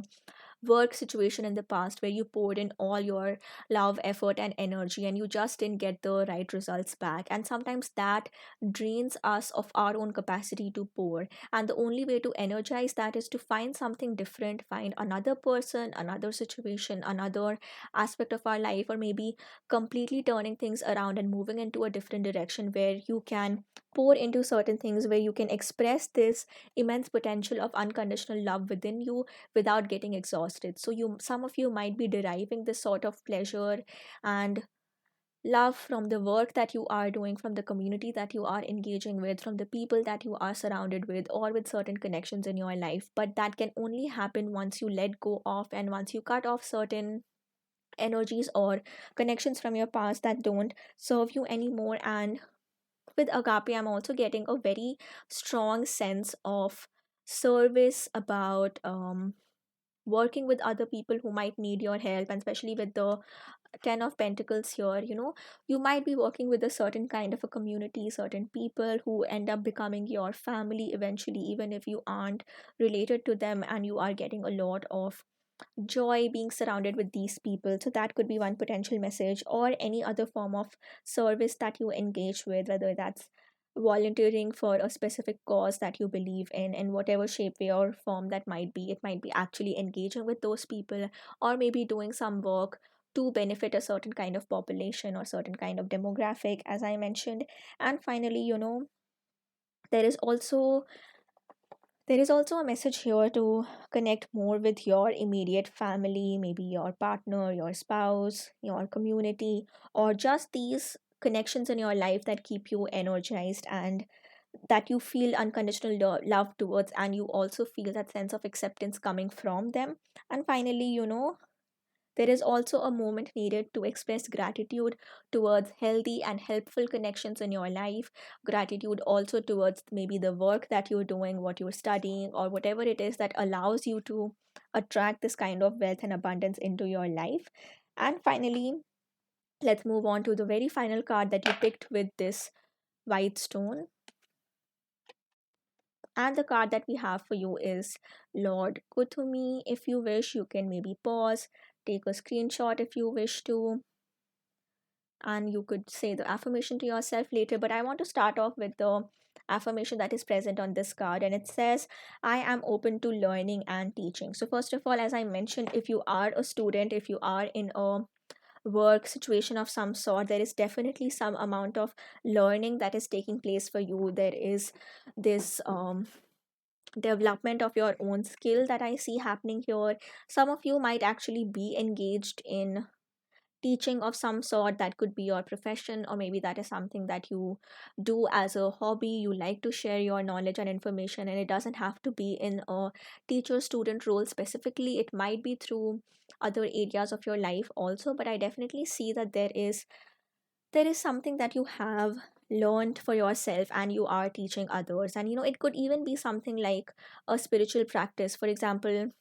work situation in the past where you poured in all your love, effort, and energy, and you just didn't get the right results back. And sometimes that drains us of our own capacity to pour. And the only way to energize that is to find something different, find another person, another situation, another aspect of our life, or maybe completely turning things around and moving into a different direction where you can pour into certain things, where you can express this immense potential of unconditional love within you without getting exhausted. So you, some of you might be deriving this sort of pleasure and love from the work that you are doing, from the community that you are engaging with, from the people that you are surrounded with, or with certain connections in your life. But that can only happen once you let go of and once you cut off certain energies or connections from your past that don't serve you anymore. And with agape, I'm also getting a very strong sense of service about working with other people who might need your help. And especially with the ten of pentacles here, you might be working with a certain kind of a community, certain people who end up becoming your family eventually, even if you aren't related to them, and you are getting a lot of joy being surrounded with these people. So that could be one potential message, or any other form of service that you engage with, whether that's volunteering for a specific cause that you believe in whatever shape, way, or form that might be. It might be actually engaging with those people, or maybe doing some work to benefit a certain kind of population or certain kind of demographic, as I mentioned. And finally, there is also there is also a message here to connect more with your immediate family, maybe your partner, your spouse, your community, or just these connections in your life that keep you energized and that you feel unconditional love towards, and you also feel that sense of acceptance coming from them. And finally, there is also a moment needed to express gratitude towards healthy and helpful connections in your life. Gratitude also towards maybe the work that you're doing, what you're studying, or whatever it is that allows you to attract this kind of wealth and abundance into your life. And finally, let's move on to the very final card that you picked with this white stone. And the card that we have for you is Lord Kuthumi. If you wish, you can maybe pause, take a screenshot if you wish to, and you could say the affirmation to yourself later. But I want to start off with the affirmation that is present on this card, and it says, I am open to learning and teaching. So, first of all, as I mentioned, if you are a student, if you are in a work situation of some sort, there is definitely some amount of learning that is taking place for you. There is this development of your own skill that I see happening here. Some of you might actually be engaged in teaching of some sort. That could be your profession, or maybe that is something that you do as a hobby. You like to share your knowledge and information, and it doesn't have to be in a teacher student role specifically. It might be through other areas of your life also, but I definitely see that there is something that you have learned for yourself and you are teaching others. And it could even be something like a spiritual practice. For example,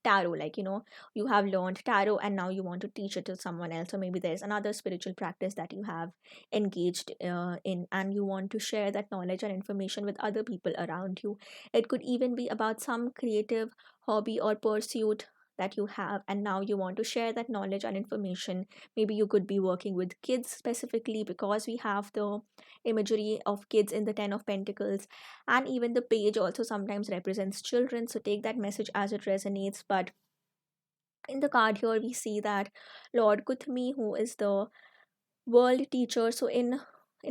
tarot, like you have learned tarot and now you want to teach it to someone else, or maybe there's another spiritual practice that you have engaged in, and you want to share that knowledge and information with other people around you. It could even be about some creative hobby or pursuit that you have, and now you want to share that knowledge and information. Maybe you could be working with kids specifically, because we have the imagery of kids in the 10 of Pentacles, and even the page also sometimes represents children. So take that message as it resonates. But in the card here, we see that Lord Kuthmi, who is the world teacher. So in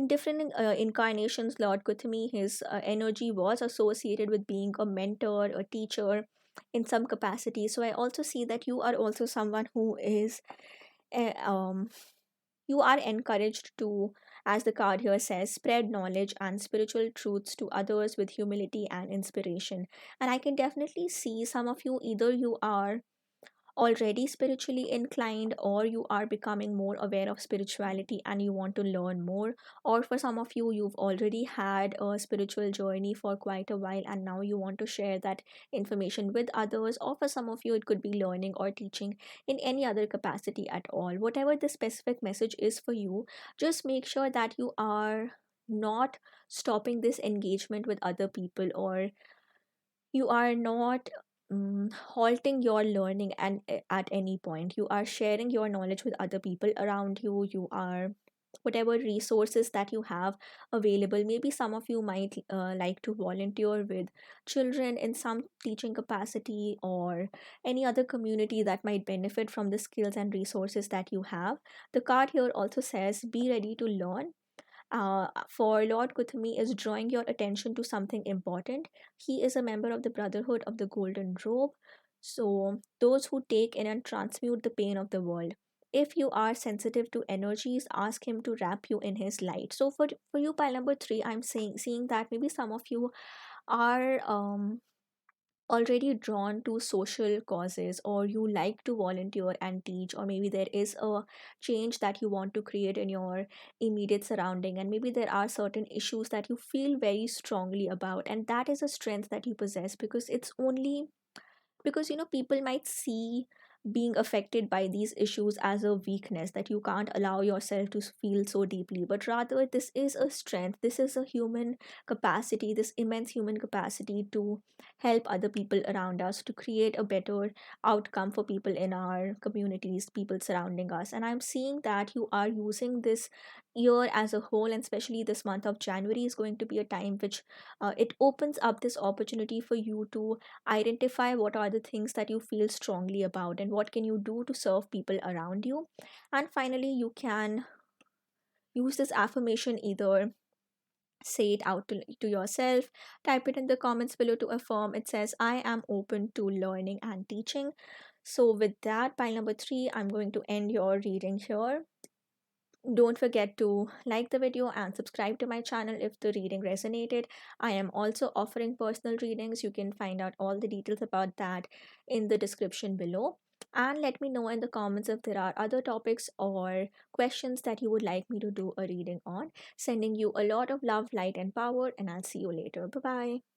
different incarnations, Lord Kuthmi, his energy was associated with being a mentor, a teacher in some capacity. So I also see that you are also someone who is uh, um you are encouraged to, as the card here says, spread knowledge and spiritual truths to others with humility and inspiration. And I can definitely see some of you, either you are already spiritually inclined, or you are becoming more aware of spirituality and you want to learn more, or for some of you, you've already had a spiritual journey for quite a while and now you want to share that information with others, or for some of you, it could be learning or teaching in any other capacity at all. Whatever the specific message is for you, just make sure that you are not stopping this engagement with other people, or you are not halting your learning, and at any point you are sharing your knowledge with other people around you. You are, whatever resources that you have available, maybe some of you might like to volunteer with children in some teaching capacity, or any other community that might benefit from the skills and resources that you have. The card here also says, be ready to learn. For Lord Kuthumi is drawing your attention to something important. He is a member of the Brotherhood of the Golden Robe. So, those who take in and transmute the pain of the world. If you are sensitive to energies, ask him to wrap you in his light. So, for you, pile number three, I'm seeing that maybe some of you are already drawn to social causes, or you like to volunteer and teach, or maybe there is a change that you want to create in your immediate surrounding, and maybe there are certain issues that you feel very strongly about, and that is a strength that you possess, because it's only because people might see being affected by these issues as a weakness, that you can't allow yourself to feel so deeply, but rather this is a strength. This is a human capacity, this immense human capacity to help other people around us, to create a better outcome for people in our communities, people surrounding us. And I'm seeing that you are using this year as a whole, and especially this month of January is going to be a time which it opens up this opportunity for you to identify what are the things that you feel strongly about, and what can you do to serve people around you. And finally, you can use this affirmation, either say it out to yourself, type it in the comments below to affirm. It says, I am open to learning and teaching. So with that, pile number three, I'm going to end your reading here. Don't forget to like the video and subscribe to my channel if the reading resonated. I am also offering personal readings. You can find out all the details about that in the description below. And let me know in the comments if there are other topics or questions that you would like me to do a reading on. Sending you a lot of love, light, and power, and I'll see you later. Bye bye.